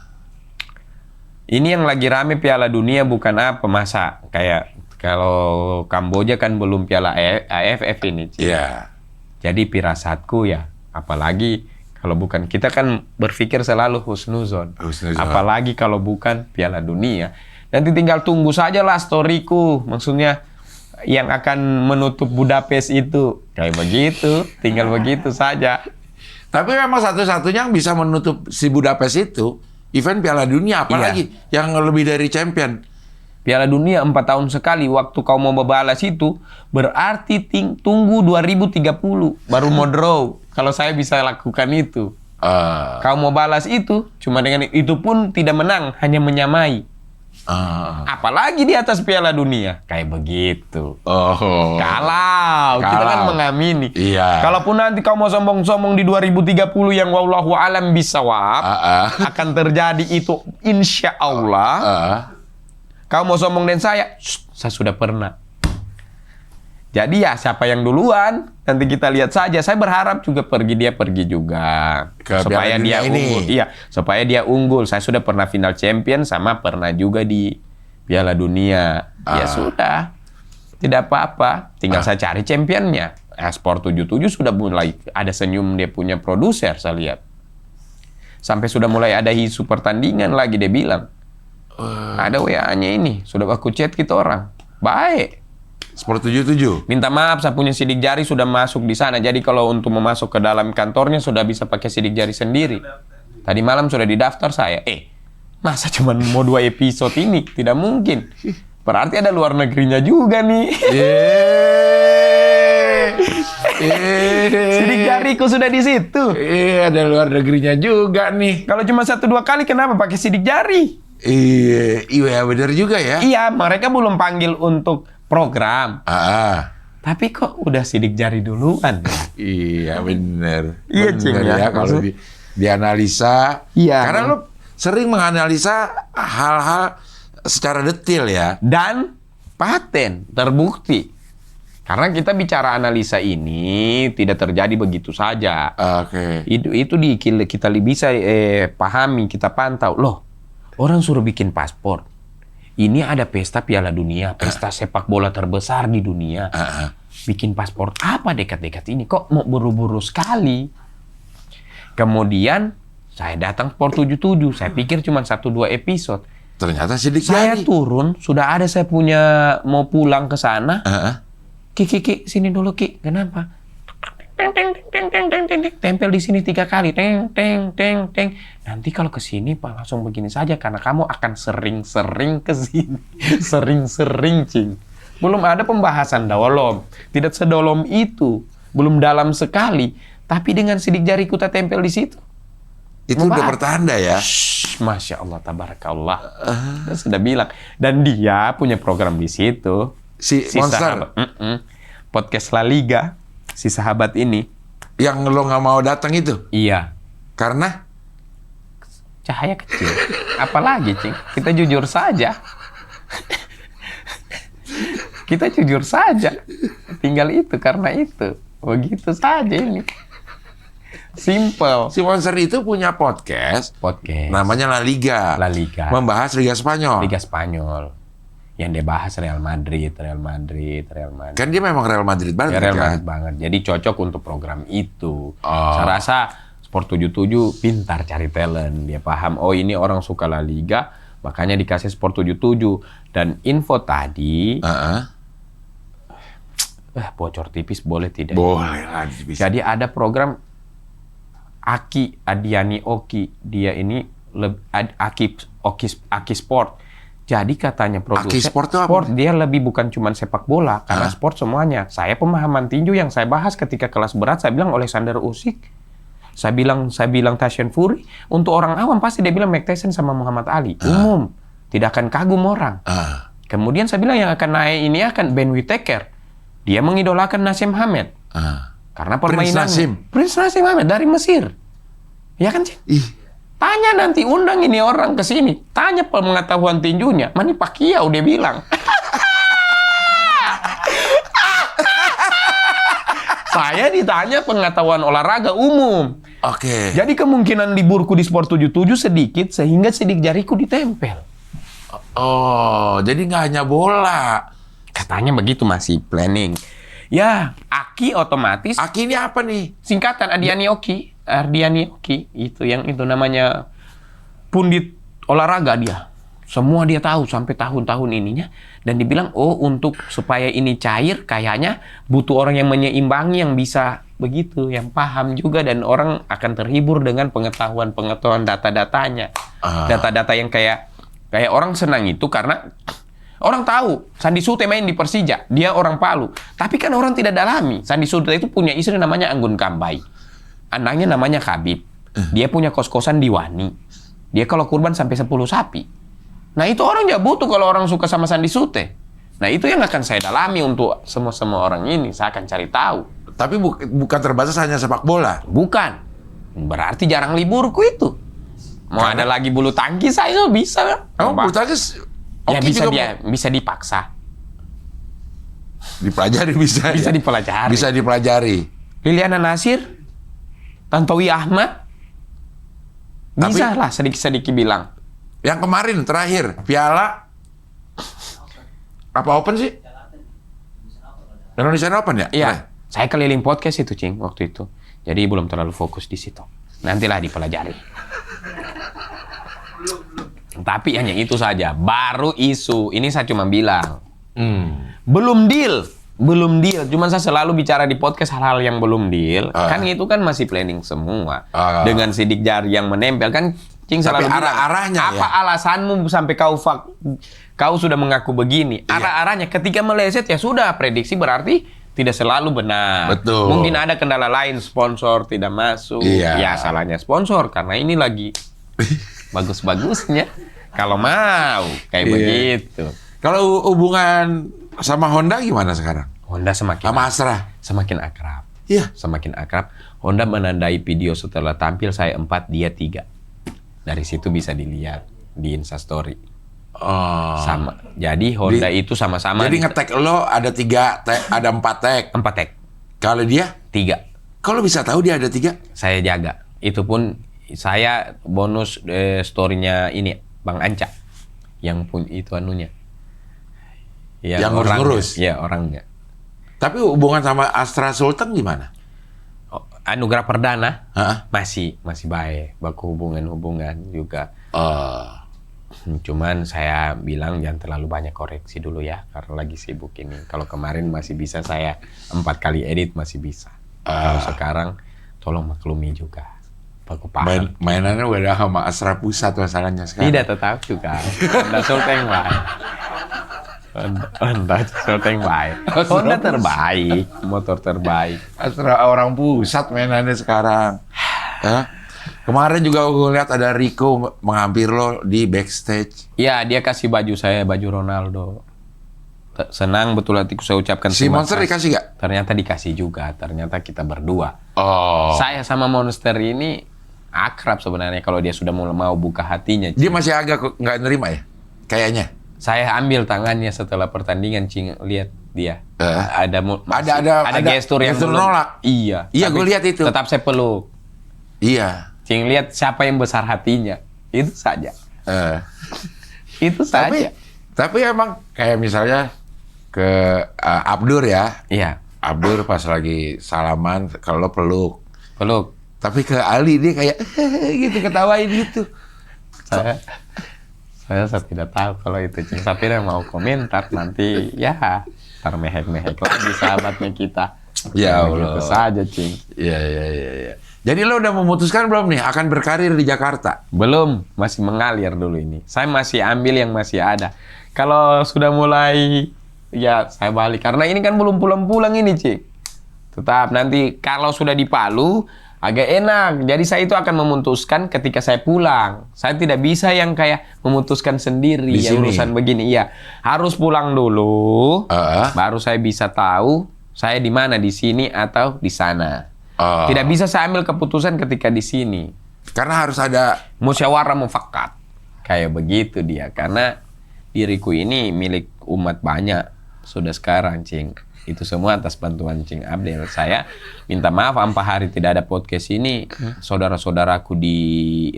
Ini yang lagi rame Piala Dunia bukan apa, masa kayak kalau Kamboja kan belum Piala AFF ini, Cing. Iya. Jadi pirasatku ya, apalagi kalau bukan, kita kan berpikir selalu husnuzon. Apalagi kalau bukan Piala Dunia. Nanti tinggal tunggu saja lah storyku. Maksudnya yang akan menutup Budapest itu. Kayak begitu. Tinggal begitu saja. Tapi memang satu-satunya yang bisa menutup si Budapest itu event Piala Dunia. Apalagi yang lebih dari champion. Piala Dunia 4 tahun sekali. Waktu kau mau membalas itu, berarti tunggu 2030. Baru mau draw. Kalau saya bisa lakukan itu. Kau mau balas itu, cuma dengan itu pun tidak menang. Hanya menyamai. Apalagi di atas Piala Dunia kayak begitu. Kalau kita kan mengamini. Iya. Kalaupun nanti kau mau sombong-sombong di 2030 yang wallahu alam bisawab akan terjadi itu insya Allah. Kau mau sombong dengan saya sudah pernah. Jadi ya siapa yang duluan nanti kita lihat saja. Saya berharap juga dia pergi juga supaya dia unggul. Iya, supaya dia unggul. Saya sudah pernah final champion sama pernah juga di Piala Dunia. Ya sudah. Tidak apa-apa. Tinggal saya cari championnya. Sport 77 sudah mulai ada senyum dia punya produser saya lihat. Sampai sudah mulai ada isu pertandingan lagi dia bilang. Ada WA-nya ini. Sudah aku chat kita orang. Baik. Sport 77. Minta maaf, saya punya sidik jari sudah masuk di sana. Jadi kalau untuk memasuk ke dalam kantornya sudah bisa pakai sidik jari sendiri. Tadi malam sudah didaftar saya. Masa cuma mau 2 episode ini? Tidak mungkin. Berarti ada luar negerinya juga nih. Sidik jariku sudah di situ. Ada luar negerinya juga nih. Kalau cuma 1-2 kali kenapa pakai sidik jari? Iya benar juga ya. Iya, mereka belum panggil untuk program. Tapi kok udah sidik jari duluan ya? Iya bener. Iya, Cing, ya. Kalau dianalisa. Iya. Karena lo sering menganalisa hal-hal secara detail ya. Dan paten, terbukti. Karena kita bicara analisa ini tidak terjadi begitu saja. Oke. Itu kita bisa pahami, kita pantau. Loh, orang suruh bikin paspor. Ini ada pesta Piala Dunia, pesta sepak bola terbesar di dunia. Bikin paspor apa dekat-dekat ini? Kok mau buru-buru sekali? Kemudian saya datang Sport 77. Saya pikir cuma 1-2 episode. Ternyata sidik Saya jari. turun, sudah ada saya punya mau pulang ke sana. Ki, sini dulu Ki. Kenapa? Tempel di sini 3 kali. Teng. Nanti kalau ke sini Pak langsung begini saja karena kamu akan sering-sering ke sini. Sering-sering, Cing. Belum ada pembahasan dalam. Tidak sedolom itu. Belum dalam sekali. Tapi dengan sidik jari kita tempel di situ. Itu udah pertanda ya. Masya Allah, tabarakallah. Saya sudah bilang. Dan dia punya program di situ. Si Monster. Podcast La Liga. Si sahabat ini. Yang lo nggak mau datang itu? Iya. Karena? Cahaya kecil. Apalagi, Cing? Kita jujur saja. Kita jujur saja. Tinggal itu, karena itu. Begitu saja ini. Simple. Si Monster itu punya podcast. Namanya La Liga. La Liga. Membahas Liga Spanyol. Liga Spanyol. Yang dia bahas Real Madrid. Kan dia memang Real Madrid banget. Real Madrid banget. Jadi cocok untuk program itu. Saya rasa Sport 77 pintar cari talent. Dia paham, oh ini orang suka La Liga, makanya dikasih Sport 77. Dan info tadi, bocor tipis boleh tidak? Boleh lah. Jadi ada program Aki Adiani Oki. Dia ini Aki Sport. Jadi katanya produser Sport dia lebih bukan cuma sepak bola, karena sport semuanya. Saya pemahaman tinju yang saya bahas ketika kelas berat, saya bilang Alexander Usyk, saya bilang Tyson Fury. Untuk orang awam pasti dia bilang Mike Tyson sama Muhammad Ali. Umum, tidak akan kagum orang. Kemudian saya bilang yang akan naik ini akan Ben Whittaker. Dia mengidolakan Nasim Hamed. Karena permainannya Prince Nasim Hamed dari Mesir. Ya kan, Cik? Tanya nanti, undang ini orang ke sini. Tanya pengetahuan tinjunya. Manny Pacquiao dia bilang. Saya ditanya pengetahuan olahraga umum. Oke. Jadi kemungkinan liburku di Sport 77 sedikit sehingga sidik jariku ditempel. Oh, jadi nggak hanya bola. Katanya begitu, masih planning. Ya, Aki otomatis. Aki ini apa nih? Singkatan Ardiani Oki. Itu yang itu namanya pundit olahraga dia. Semua dia tahu sampai tahun-tahun ininya. Dan dibilang, oh untuk supaya ini cair kayaknya butuh orang yang menyeimbangi, yang bisa begitu, yang paham juga. Dan orang akan terhibur dengan pengetahuan data-datanya. Data-data yang kayak orang senang itu karena orang tahu Sandi Sute main di Persija, dia orang Palu. Tapi kan orang tidak dalami. Sandi Sute itu punya istri namanya Anggun Kambai. Anaknya namanya Khabib. Dia punya kos-kosan di Wani. Dia kalau kurban sampai 10 sapi. Nah itu orang juga butuh kalau orang suka sama Sandi Sute. Nah itu yang akan saya dalami untuk semua orang ini. Saya akan cari tahu. Tapi bukan terbatas hanya sepak bola. Bukan. Berarti jarang liburku itu. Mau ada lagi bulu tangkis saya bisa. Emang bulu tangkis? Ya bisa dipaksa. Dipelajari bisa. Bisa dipelajari. Bisa dipelajari. Liliana Nasir, Tantowi Ahmad, bisa lah sedikit-sedikit bilang. Yang kemarin terakhir Piala apa Open sih? Indonesian Open ya? Iya. Saya keliling podcast itu, Cing, waktu itu. Jadi belum terlalu fokus di situ. Nantilah dipelajari. Tapi hanya itu saja. Baru isu. Ini saya cuma bilang. Belum deal. Cuma saya selalu bicara di podcast hal-hal yang belum deal. Kan itu kan masih planning semua. Dengan sidik jari yang menempel. Kan Cing selalu bilang, arah-arahnya apa alasanmu sampai kau sudah mengaku begini? Arah-arahnya ketika meleset ya sudah, prediksi berarti tidak selalu benar. Betul. Mungkin ada kendala lain, sponsor tidak masuk. Ya salahnya sponsor karena ini lagi bagus-bagusnya. Kalau mau kayak begitu. Kalau hubungan sama Honda gimana sekarang? Honda semakin Sama Astra? semakin akrab. Iya. Semakin akrab. Honda menandai video setelah tampil saya 4, dia 3. Dari situ bisa dilihat di Instastory. Oh. Sama. Jadi Honda itu sama-sama. Jadi nge-tag lo ada 3 tag, ada 4 tag. 4 tag. Kalau dia? 3. Kalau bisa tahu dia ada 3? Saya jaga. Itu pun saya bonus story-nya ini Bang Anca. Yang pun itu anunya. Yang ngurus-ngurus? Iya, orangnya. Tapi hubungan sama Astra Sultan gimana? Anugerah Perdana Hah? masih baik. Baku hubungan juga. Oh. Cuman saya bilang jangan terlalu banyak koreksi dulu ya, karena lagi sibuk ini. Kalau kemarin masih bisa saya 4 kali edit masih bisa. Kalau sekarang tolong maklumi juga. Aku paham. Mainannya udah sama Astra Pusat masalahnya sekarang. Tidak tetap juga. Honda Sultan baik. Honda Sultan baik. Honda terbaik, motor terbaik. Astra orang pusat mainannya sekarang. Kemarin juga gue lihat ada Rico menghampir lo di backstage. Iya, dia kasih baju saya, baju Ronaldo. Senang betul hatiku saya ucapkan Si terima Monster kasih. dikasih gak? Ternyata dikasih juga. Ternyata kita berdua. Oh. Saya sama Monster ini akrab sebenarnya kalau dia sudah mau buka hatinya. Dia masih agak nggak nerima ya? Kayaknya. Saya ambil tangannya setelah pertandingan, Cing, lihat dia. Ada gestur yang gestur belum- nolak. Iya. Iya, Tapi gue lihat itu. Tetap saya peluk. Iya. Cing, lihat siapa yang besar hatinya. Itu saja. Itu saja. Tapi emang kayak misalnya ke Abdur ya. Iya. Abdur pas lagi salaman kalau lo peluk. Peluk. Tapi ke Ali dia kayak gitu ketawain gitu. Saya tidak tahu kalau itu, Cing. Tapi dia mau komentar nanti ya ntar mehek-mehek lagi sahabatnya kita. Ya Gitu Allah. saja, Cing. Iya. Jadi lo udah memutuskan belum nih akan berkarir di Jakarta? Belum, masih mengalir dulu ini. Saya masih ambil yang masih ada. Kalau sudah mulai, ya saya balik. Karena ini kan belum pulang-pulang ini, Cik. Tetap nanti kalau sudah di Palu, agak enak. Jadi saya itu akan memutuskan ketika saya pulang. Saya tidak bisa yang kayak memutuskan sendiri. Di Yang sini? urusan begini. Iya, harus pulang dulu. Baru saya bisa tahu saya di mana, di sini atau di sana. Tidak bisa saya ambil keputusan ketika di sini. Karena harus ada Musyawarah mufakat. Kayak begitu dia. Karena diriku ini milik umat banyak. Sudah sekarang, Cing. Itu semua atas bantuan Cing Abdel. Saya minta maaf ampa hari tidak ada podcast ini. Saudara-saudaraku di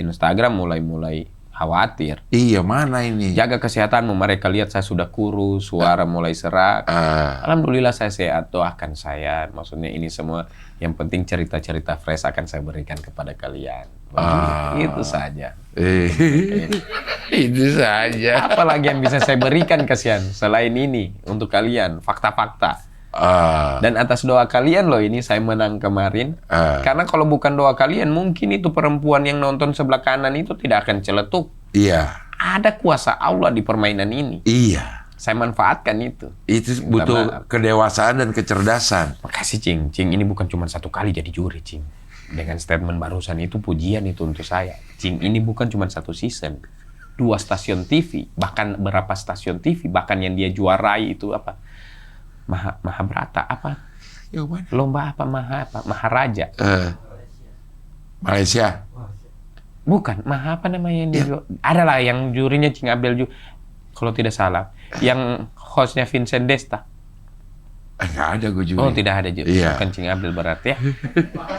Instagram mulai khawatir. Iya, mana ini? Jaga kesehatanmu. Mereka lihat saya sudah kurus, suara mulai serak. Alhamdulillah saya sehat. Doakan saya. Maksudnya ini semua yang penting cerita-cerita fresh akan saya berikan kepada kalian. Itu saja. Itu saja. Apalagi yang bisa saya berikan kasihan selain ini untuk kalian, fakta-fakta. Dan atas doa kalian loh ini saya menang kemarin. Karena kalau bukan doa kalian mungkin itu perempuan yang nonton sebelah kanan itu tidak akan celetuk. Iya. Ada kuasa Allah di permainan ini. Iya. Saya manfaatkan itu. Itu butuh kedewasaan dan kecerdasan. Makasih, Cing. Cing ini bukan cuma 1 kali jadi juri, Cing. Dengan statement barusan itu pujian itu untuk saya. Cing ini bukan cuma 1 season. 2 stasiun TV, bahkan berapa stasiun TV, bahkan yang dia juarai itu apa? Mahabrata apa? Yang mana? Lomba apa? Maharaja. Malaysia. Bukan, apa namanya yang dia ada lah yang jurinya Cing Abdel kalau tidak salah. Yang hostnya Vincent Desta. Nggak ada gue juga. Oh, tidak ada juga. Iya. Bukan Cing Abdel berarti ya.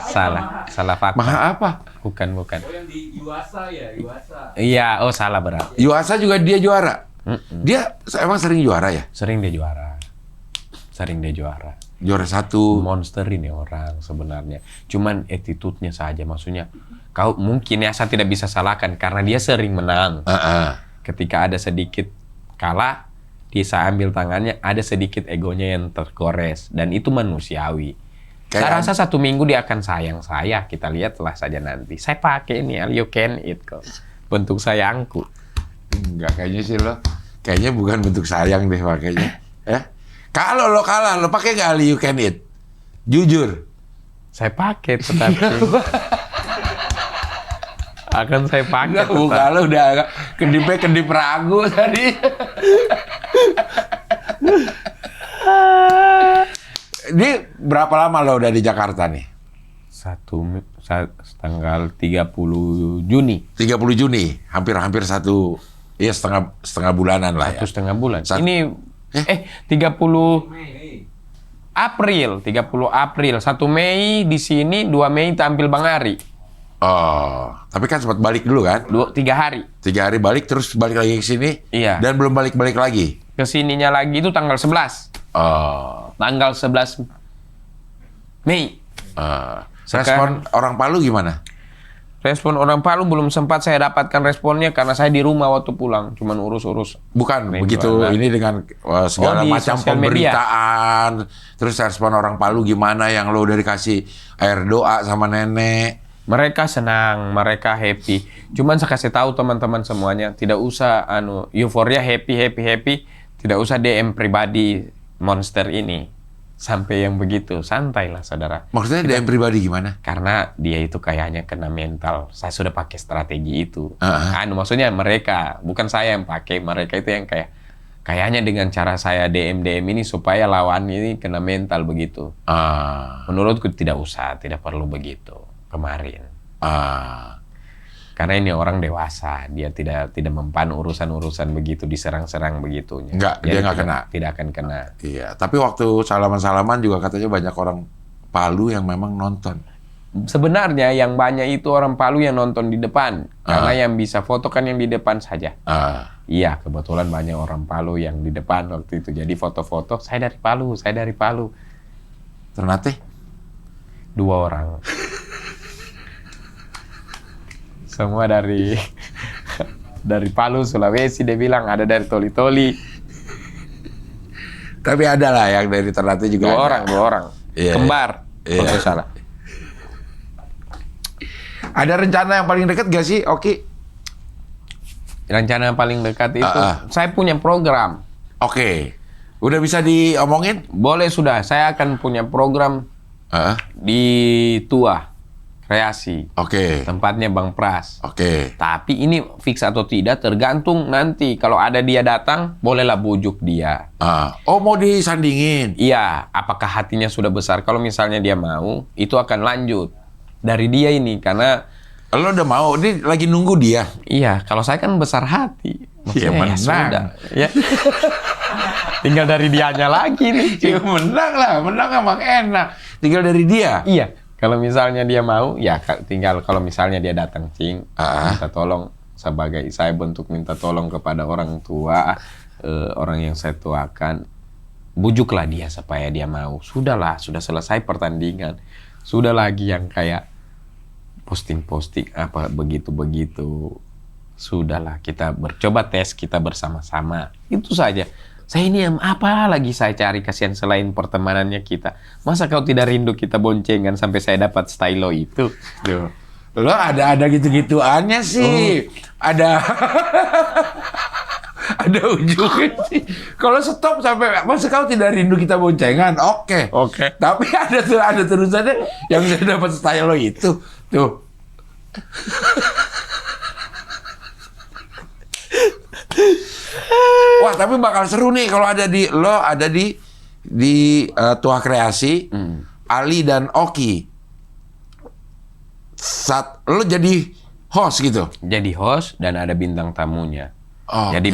Salah fakta. Maha apa? Bukan. Oh, yang di Yuasa ya, Yuasa. Iya, salah berarti. Yuasa juga dia juara. Dia emang sering juara ya? Sering dia juara. Juara 1. Monster ini orang sebenarnya. Cuman attitude-nya saja. Maksudnya, kau mungkin ya saya tidak bisa salahkan karena dia sering menang. Ketika ada sedikit kalah, dia saya ambil tangannya, ada sedikit egonya yang tergores. Dan itu manusiawi. Saya rasa 1 minggu dia akan sayang saya. Kita lihatlah saja nanti. Saya pakai ini, all you can eat kok. Bentuk sayangku. Enggak, kayaknya sih lo. Kayaknya bukan bentuk sayang deh pakainya. Kalau lo kalah, lo pakai nggak all you can eat? Jujur. Saya pakai tetapi akan saya pakai. Kalau udah kedip ragu tadi. Ini berapa lama lo udah di Jakarta nih? Tanggal 30 Juni. 30 Juni, hampir satu, ya setengah bulanan lah ya. 1,5 bulan. Sat- Ini 30 April, 1 Mei di sini, 2 Mei tampil Bang Ari. Oh, tapi kan sempat balik dulu kan? 3 hari. 3 hari balik, terus balik lagi ke sini. Iya. Dan belum balik-balik lagi. Kesininya lagi itu tanggal 11. Oh. Tanggal 11 Mei. Respon orang Palu gimana? Respon orang Palu belum sempat saya dapatkan responnya karena saya di rumah waktu pulang. Cuman urus-urus. Bukan Rindu begitu anak. ini dengan segala di macam sosial media. pemberitaan. Terus respon orang Palu gimana yang lo udah dikasih air doa sama nenek? Mereka senang, mereka happy. Cuman saya kasih tahu teman-teman semuanya, tidak usah euforia happy. Tidak usah DM pribadi monster ini. Sampai yang begitu, santailah saudara. Maksudnya DM pribadi gimana? Karena dia itu kayaknya kena mental. Saya sudah pakai strategi itu. Uh-huh. Maksudnya mereka, bukan saya yang pakai. Mereka itu yang kayaknya dengan cara saya DM ini supaya lawan ini kena mental begitu. Menurutku tidak usah, tidak perlu begitu kemarin. Karena ini orang dewasa, dia tidak mempan urusan-urusan begitu, diserang-serang begitunya. Enggak, Jadi dia nggak kena. Tidak akan kena. Iya, tapi waktu salaman-salaman juga katanya banyak orang Palu yang memang nonton. Sebenarnya yang banyak itu orang Palu yang nonton di depan. Karena yang bisa foto kan yang di depan saja. Iya, kebetulan banyak orang Palu yang di depan waktu itu. Jadi foto-foto, saya dari Palu. Ternate? 2 orang. Semua dari Palu, Sulawesi, dia bilang ada dari Toli-Toli. Tapi ada lah yang dari Ternate juga. 2 orang. Iya, Kembar. iya. Kalau salah. Ada rencana yang paling dekat gak sih, Oki? Rencana yang paling dekat itu, saya punya program. Oke. Udah bisa diomongin? Boleh sudah, saya akan punya program di Tua. Kreasi. Oke. Tempatnya Bang Pras. Oke. Tapi ini fix atau tidak tergantung nanti. Kalau ada dia datang, bolehlah bujuk dia. Oh, mau disandingin? Iya, apakah hatinya sudah besar? Kalau misalnya dia mau, itu akan lanjut. Dari dia ini, karena... Lo udah mau? Ini lagi nunggu dia? Iya, kalau saya kan besar hati. Iya, menang. Sudah. Ya. Tinggal dari dianya lagi nih. Ya menang emang enak. Tinggal dari dia? Iya. Kalau misalnya dia mau, ya tinggal kalau misalnya dia datang, Cing, minta tolong sebagai saya bentuk minta tolong kepada orang tua, orang yang saya tuakan, bujuklah dia supaya dia mau. Sudahlah, sudah selesai pertandingan. Sudah lagi yang kayak posting-posting apa begitu-begitu. Sudahlah, kita coba tes kita bersama-sama. Itu saja. Saya ini apa lagi saya cari kasihan selain pertemanannya kita. Masa kau tidak rindu kita boncengan sampai saya dapat stylo itu? Duh. Lo ada gitu-gituannya sih. Ada ada ujungnya sih. Kalau stop sampai masa kau tidak rindu kita boncengan? Oke. Tapi ada terusannya yang saya dapat stylo itu. Tuh. Wah, tapi bakal seru nih kalau ada di Tua Kreasi, Ali dan Oki. Saat lo jadi host gitu. Jadi host dan ada bintang tamunya. Jadi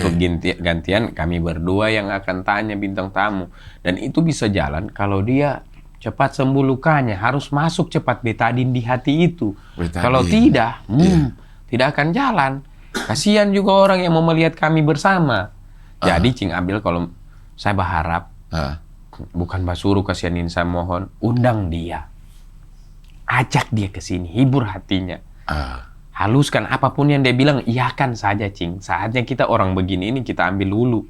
gantian kami berdua yang akan tanya bintang tamu. Dan itu bisa jalan kalau dia cepat sembuh lukanya, harus masuk cepat betadin di hati itu. Kalau tidak, tidak akan jalan. Kasihan juga orang yang mau melihat kami bersama. Jadi Cing Abil, kalau saya berharap bukan basuruh kasihanin, saya mohon undang dia, ajak dia ke sini, hibur hatinya, haluskan apapun yang dia bilang, iyakan saja Cing. Saatnya kita orang begini ini kita ambil dulu,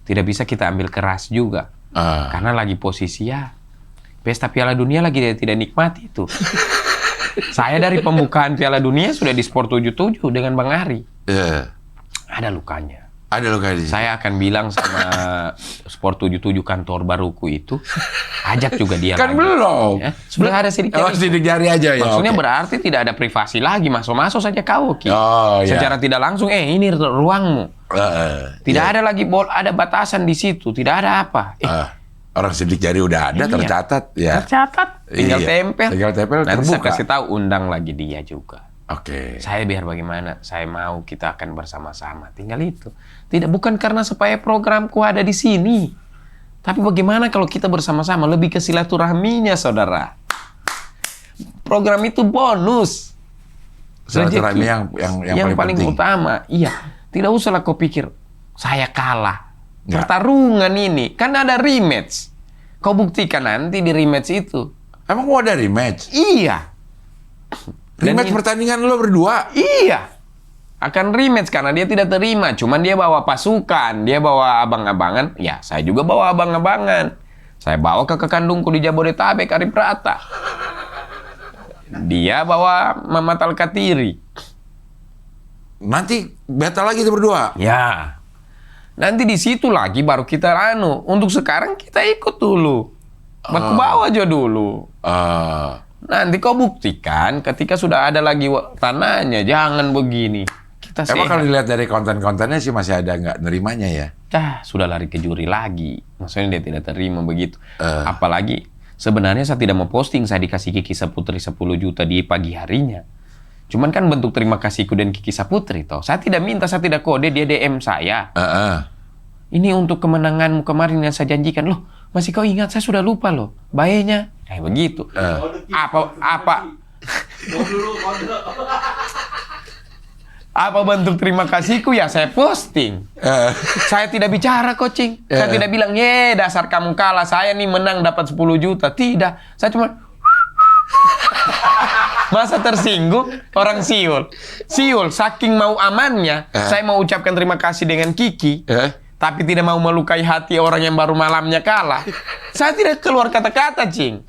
tidak bisa kita ambil keras juga, karena lagi posisi ya pesta Piala Dunia lagi dia tidak nikmati itu. Saya dari pembukaan Piala Dunia sudah di Sport 77 dengan Bang Ari. Ada lukanya. Ada lukanya. Saya akan bilang sama Sport 77 kantor baruku itu, ajak juga dia kan lagi. Belum. Ya, sudah ada sidik jari. Sidik jari aja ya. Maksudnya berarti tidak ada privasi lagi, masuk-masuk saja kau, Ki. Secara tidak langsung, ini ruangmu. Tidak ada lagi ada batasan di situ, tidak ada apa. Orang sidik jari udah ada, Iya. tercatat ya. Tercatat, tinggal Iya. tempel. Tinggal tempel, Nanti saya terbuka. kasih tahu, undang lagi dia juga. Oke. Saya biar bagaimana, saya mau kita akan bersama-sama. Tinggal itu. Tidak, bukan karena supaya programku ada di sini. Tapi bagaimana kalau kita bersama-sama, lebih ke silaturahminya, saudara. Program itu bonus. Silaturahmi Rezeki yang paling penting. utama. Iya, tidak usahlah kau pikir saya kalah. Nggak. Pertarungan ini kan ada rematch. Kau buktikan nanti di rematch itu. Emang mau ada rematch? Iya. Dan Rematch pertandingan lo berdua? Iya. Akan rematch karena dia tidak terima. Cuman dia bawa pasukan, dia bawa abang-abangan. Ya, saya juga bawa abang-abangan. Saya bawa ke kandungku di Jabodetabek, Arif Prata. Dia bawa Mamat Alkatiri. Nanti battle lagi itu berdua? Ya. Nanti di situ lagi baru kita Untuk sekarang kita ikut dulu. Baku bawa aja dulu. Nanti kau buktikan ketika sudah ada lagi tanahnya. Jangan begini. Kita Emang sehat. kalau dilihat dari konten-kontennya sih masih ada nggak nerimanya ya? Sudah lari ke juri lagi. Maksudnya dia tidak terima begitu. Apalagi sebenarnya saya tidak mau posting. Saya dikasih Kiki Saputri 10 juta di pagi harinya. Cuman kan bentuk terima kasihku dan Kiki Saputri toh. Saya tidak minta, saya tidak kode, dia DM saya. Ini untuk kemenanganmu kemarin yang saya janjikan. Loh, masih kau ingat? Saya sudah lupa loh. Bayarnya. Begitu. Apa bentuk terima kasihku ya saya posting. Saya tidak bicara coaching. Saya tidak bilang, dasar kamu kalah. Saya nih menang dapat 10 juta. Tidak. Saya cuma masa tersinggung orang siul. Siul saking mau amannya, saya mau ucapkan terima kasih dengan Kiki. Tapi tidak mau melukai hati orang yang baru malamnya kalah. Saya tidak keluar kata-kata, Cing.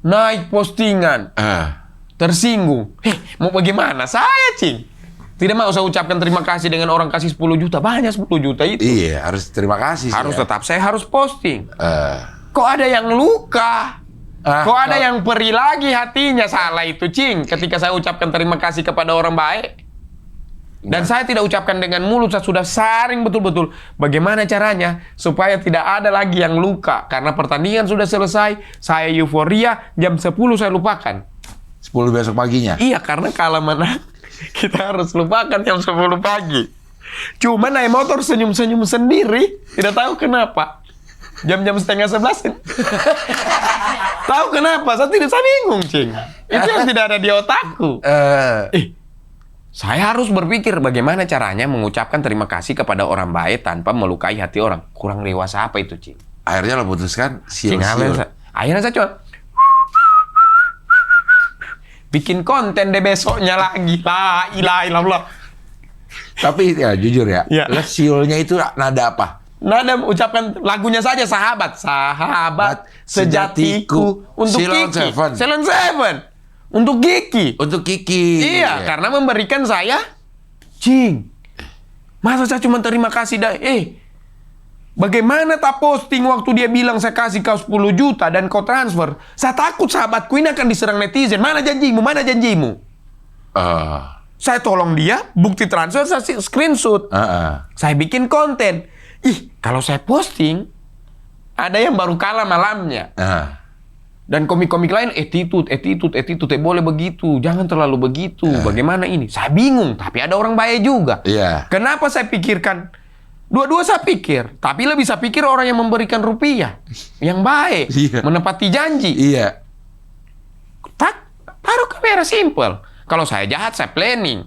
Naik postingan. Tersinggung. Mau bagaimana? Saya, Cing. Tidak mau saya ucapkan terima kasih dengan orang kasih 10 juta. Banyak 10 juta itu. Iya, harus terima kasih sih. Harus ya. tetap, saya harus posting. Kok ada yang luka? Kok ada yang perih lagi hatinya? Salah itu, Cing. Ketika saya ucapkan terima kasih kepada orang baik. Dan saya tidak ucapkan dengan mulut, saya sudah saring betul-betul. Bagaimana caranya supaya tidak ada lagi yang luka. Karena pertandingan sudah selesai, saya euforia, jam 10 saya lupakan. 10 besok paginya? Iya, karena kalah menang, kita harus lupakan jam 10 pagi. Cuma naik motor senyum-senyum sendiri, tidak tahu kenapa. Jam-jam setengah 11. Tahu kenapa? Saya bingung, Cing. Itu yang tidak ada di otakku. Saya harus berpikir bagaimana caranya mengucapkan terima kasih kepada orang baik tanpa melukai hati orang. Kurang dewasa apa itu, Cing? Akhirnya lo putuskan Cing, siul-siul. akhirnya saya cuma bikin konten deh besoknya lagi. La ilaha illallah. Tapi ya jujur ya, Iya. lo siulnya itu nada apa? Nada ucapkan lagunya saja, sahabat sejatiku untuk Ceylon Kiki. Seven. Ceylon Seven. Untuk Kiki. Untuk Kiki. Iya, karena memberikan saya, Cing. Masa saya cuma terima kasih bagaimana tak posting waktu dia bilang saya kasih kau 10 juta dan kau transfer. Saya takut sahabatku ini akan diserang netizen. Mana janjimu? Mana janjimu? Saya tolong dia, bukti transfer saya screenshot. Saya bikin konten. Kalau saya posting, ada yang baru kalah malamnya. Dan komik-komik lain, attitude, boleh begitu, jangan terlalu begitu. Bagaimana ini? Saya bingung, tapi ada orang baik juga. Iya. Kenapa saya pikirkan? Dua-dua saya pikir, tapi lebih saya pikir orang yang memberikan rupiah, yang baik, Iya. menepati janji. Iya. Taruh kamera simple. Kalau saya jahat, saya planning.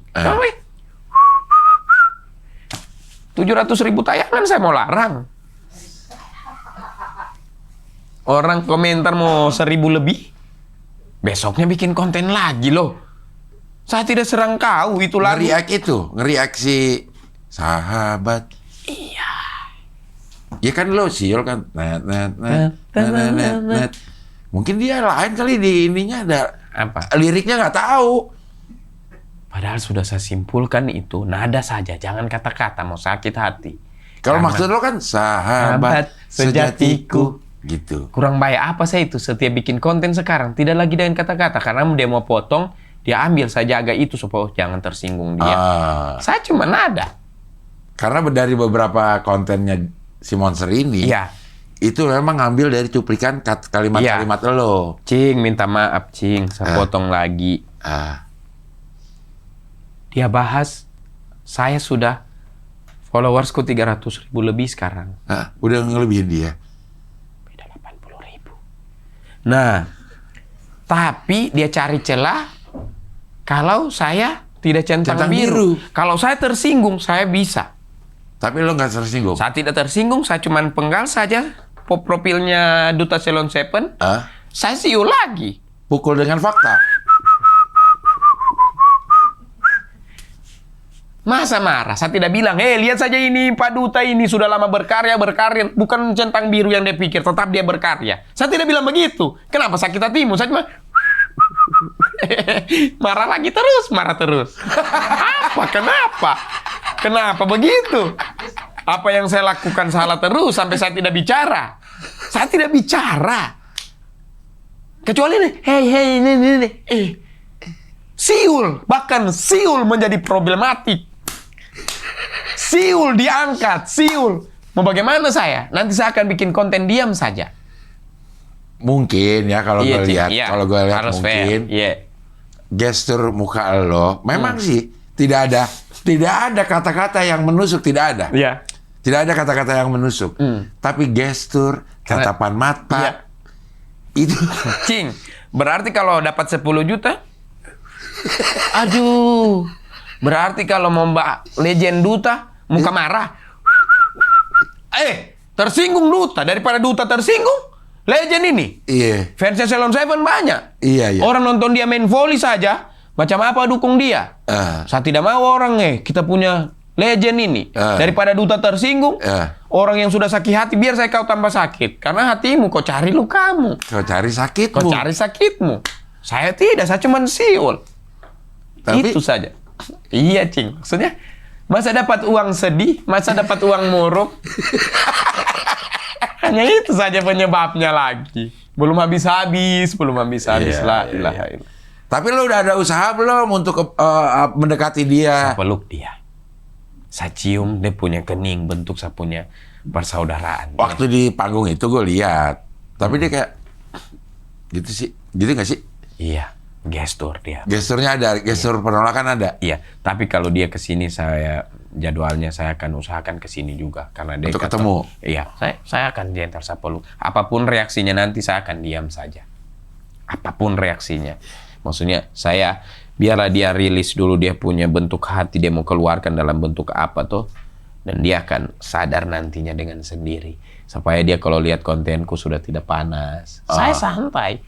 700.000 tayangan saya mau larang. Orang komentar mau 1.000 lebih. Besoknya bikin konten lagi loh. Saya tidak serang kau, itu lagi. Ngeriak si sahabat. Iya. Ya kan lo siul kan. Net. Mungkin dia lain kali di ininya ada Apa? liriknya nggak tahu. Padahal sudah saya simpulkan itu nada saja, jangan kata-kata, mau sakit hati. Kalau Karena maksud lo kan sahabat sejatiku gitu. kurang baik apa saya itu setiap bikin konten sekarang tidak lagi dengan kata-kata karena dia mau potong, dia ambil, saya jaga itu supaya jangan tersinggung dia. Saya cuma nada. Karena dari beberapa kontennya si Monster ini, Iya. itu memang ngambil dari cuplikan kalimat-kalimat lo. Cing, minta maaf, Cing. Saya potong lagi. Dia bahas, saya sudah followersku 300.000 lebih sekarang. Udah ngelebihin dia. Beda 80.000. Nah, tapi dia cari celah kalau saya tidak centang biru. Kalau saya tersinggung, saya bisa. Tapi lo nggak tersinggung? Saya tidak tersinggung, saya cuma penggal saja profilnya Duta Ceylon Seven. Saya siul lagi. Pukul dengan fakta. Masa marah? Saya tidak bilang, lihat saja ini Pak Duta ini sudah lama berkarya. Bukan centang biru yang dia pikir, tetap dia berkarya. Saya tidak bilang begitu. Kenapa sakit hatimu? Saya cuma marah lagi terus, marah terus. Kenapa? Kenapa begitu? Apa yang saya lakukan salah terus sampai saya tidak bicara? Saya tidak bicara. Kecuali ini. Siul, bahkan siul menjadi problematik. Siul diangkat, siul. Mau bagaimana saya? Nanti saya akan bikin konten diam saja. Mungkin ya kalau gue lihat, kalau gue lihat mungkin gestur muka lo memang sih tidak ada kata-kata yang menusuk, tidak ada. Iya. Tidak ada kata-kata yang menusuk. Tapi gestur, tatapan mata itu. Cing, berarti kalau dapat 10 juta, aduh. Berarti kalau mau Mbak Legend Duta, muka marah. Tersinggung Duta. Daripada Duta tersinggung, Legend ini. Iya. Fansnya Ceylon Seven banyak. Iya. Orang nonton dia main volley saja, macam apa dukung dia. Saya tidak mau orang kita punya Legend ini. Daripada Duta tersinggung, orang yang sudah sakit hati, biar saya kau tambah sakit. Karena hatimu, kau cari lukamu. Kau cari sakitmu. Kau cari sakitmu. Saya tidak, saya cuma siul. Tapi, itu saja. Iya, Cing. Maksudnya, masa dapat uang sedih, masa dapat uang muruk. Hanya itu saja penyebabnya lagi. Belum habis-habis lah. Tapi lo udah ada usaha belum untuk mendekati dia? Saya peluk dia. Saya cium, dia punya kening, bentuk saya punya persaudaraan. Waktu di panggung itu gue lihat. Tapi dia kayak, gitu sih. Gitu nggak sih? Iya. Gestur dia. Gesturnya ada, gestur penolakan ada. Iya, tapi kalau dia kesini jadwalnya saya akan usahakan kesini juga karena dia untuk ketemu. Iya, saya akan gentle, saya peluk. Apapun reaksinya nanti saya akan diam saja. Apapun reaksinya. Maksudnya biarlah dia rilis dulu dia punya bentuk hati, dia mau keluarkan dalam bentuk apa tuh, dan dia akan sadar nantinya dengan sendiri. Supaya dia kalau lihat kontenku sudah tidak panas. Saya santai.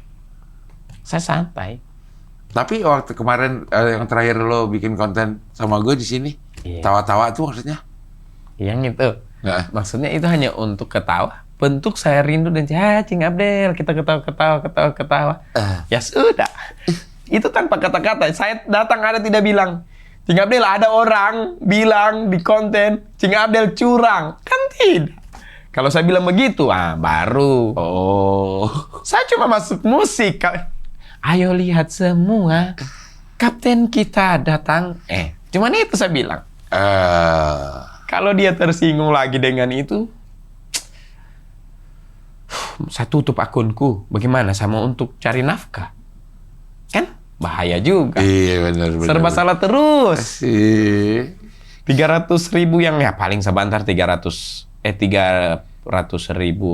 Tapi waktu kemarin yang terakhir lo bikin konten sama gue di sini, tawa-tawa tuh maksudnya? Yang itu, maksudnya itu hanya untuk ketawa. Bentuk saya rindu dan Cing Abdel, kita ketawa. Ya sudah, itu tanpa kata-kata. Saya datang ada tidak bilang, Cing Abdel ada orang bilang di konten Cing Abdel curang, kan tidak. Kalau saya bilang begitu, baru. Saya cuma masuk musik. Ayo lihat semua, kapten kita datang. Cuman itu saya bilang. Kalau dia tersinggung lagi dengan itu, saya tutup akunku. Bagaimana sama untuk cari nafkah? Kan bahaya juga. Iya benar. Serba salah terus. 300.000 yang paling sebentar 300.000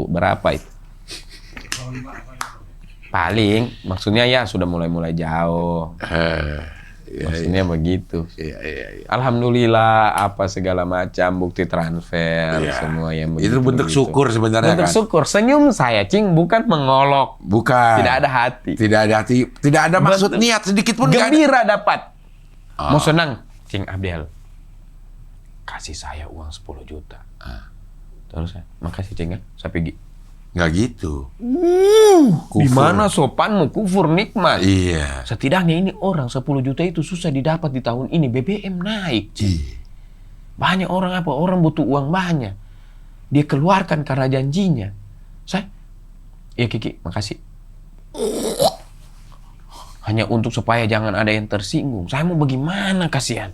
berapa itu? Paling, maksudnya sudah mulai jauh. Maksudnya begitu. Iya. Alhamdulillah, apa segala macam bukti transfer, semua yang begitu. Itu bentuk syukur sebenarnya bentuk syukur. Senyum saya, Cing, bukan mengolok. Bukan. Tidak ada hati. Tidak ada maksud niat sedikit pun. Gembira dapat. Mau senang, Cing Abdel. Kasih saya uang 10 juta. Terus makasih Cing, saya pergi. Nggak gitu. Di mana sopanmu, kufur nikmat. Iya. Setidaknya ini orang 10 juta itu susah didapat di tahun ini. BBM naik. Banyak orang orang butuh uang banyak. Dia keluarkan karena janjinya. Kiki, makasih. Hanya untuk supaya jangan ada yang tersinggung. Saya mau bagaimana, kasihan.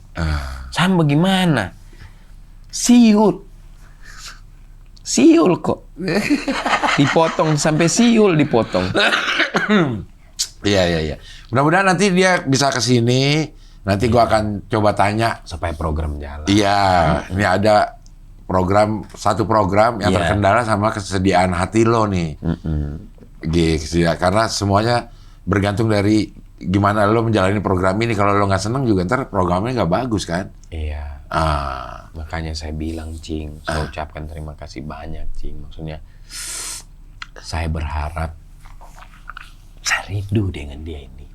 Saya mau bagaimana. Siul kok. Dipotong sampai siul dipotong. Iya. Mudah-mudahan nanti dia bisa ke sini. Nanti gua akan coba tanya Supaya program jalan. Iya, ini ada satu program yang Iya. terkendala sama kesediaan hati lo nih. Gitu ya, karena semuanya bergantung dari gimana lo menjalani program ini. Kalau lo nggak seneng juga ntar programnya nggak bagus kan. Iya. Makanya saya bilang, Cing, saya ucapkan terima kasih banyak, Cing. Maksudnya, saya berharap, saya rindu dengan dia ini.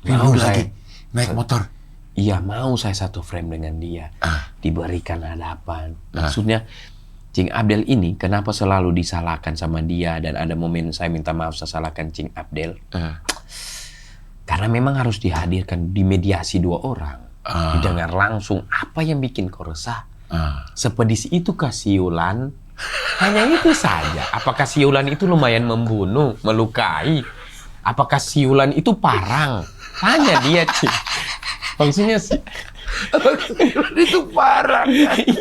Rindu Mau lagi saya, naik motor. iya, mau saya satu frame dengan dia. Diberikan hadapan. Maksudnya, Cing Abdel ini kenapa selalu disalahkan sama dia, dan ada momen saya minta maaf saya salahkan Cing Abdel. Karena memang harus dihadirkan di mediasi dua orang. Didengar langsung apa yang bikin kau resah. Sepedis itu siulan? Hanya itu saja. Apakah siulan itu lumayan membunuh, melukai? Apakah siulan itu parang? Tanya dia, Cing. Maksudnya sih. Siulan itu parah.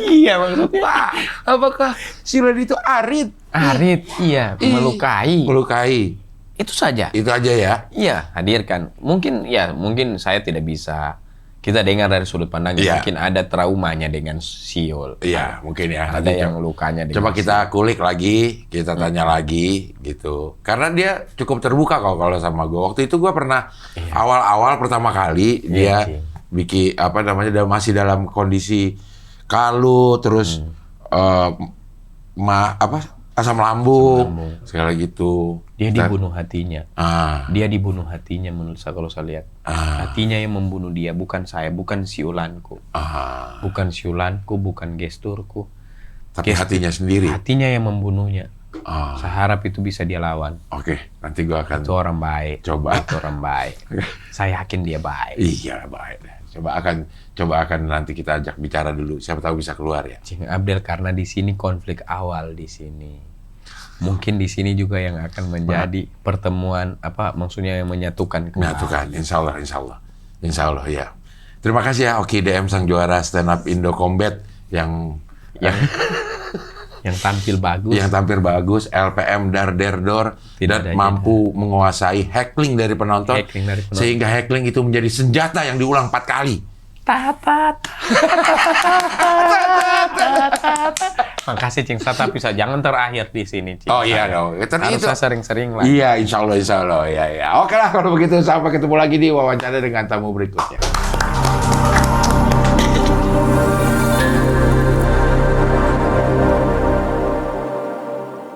Iya, maksudnya. Apakah siulan itu arit? Arit, iya, melukai. Melukai. Itu saja. Itu aja ya. Iya, hadirkan. Mungkin saya tidak bisa. Kita dengar dari sudut pandang, mungkin ada traumanya dengan siul. Iya, mungkin ya. Ada yang lukanya dengan Coba kita kulik lagi, kita tanya lagi gitu. Karena dia cukup terbuka kalau sama gue. Waktu itu gue pernah awal-awal pertama kali dia bikin dia masih dalam kondisi kalu, terus asam lambung, segala gitu. Dia dibunuh hatinya. Dia dibunuh hatinya menurut saya, kalau saya lihat. Hatinya yang membunuh dia, bukan saya, bukan siulanku. Bukan siulanku, bukan gesturku. Tapi hatinya sendiri. Hatinya yang membunuhnya. Saya harap itu bisa dia lawan. Oke, nanti gua akan Itu orang baik. coba. Itu orang baik. Saya yakin dia baik. Iya, baik. Coba akan nanti kita ajak bicara dulu. Siapa tahu bisa keluar ya. Cing Abdel, karena di sini konflik awal di sini. Mungkin di sini juga yang akan menjadi pertemuan maksudnya yang menyatukan kembali. Menyatukan, insya Allah ya. Terima kasih ya Oki DM, sang juara stand up Indo Combat yang tampil bagus. Yang tampil bagus, LPM dar der dor, dan mampu menguasai heckling dari penonton, sehingga heckling itu menjadi senjata yang diulang 4 kali. Makasih, Cing. Tapi jangan terakhir di sini, Cing. Oh iya dong. Harus sering-sering lah. Iya, insya Allah ya. Oke lah kalau begitu, sampai ketemu lagi di wawancara dengan tamu berikutnya.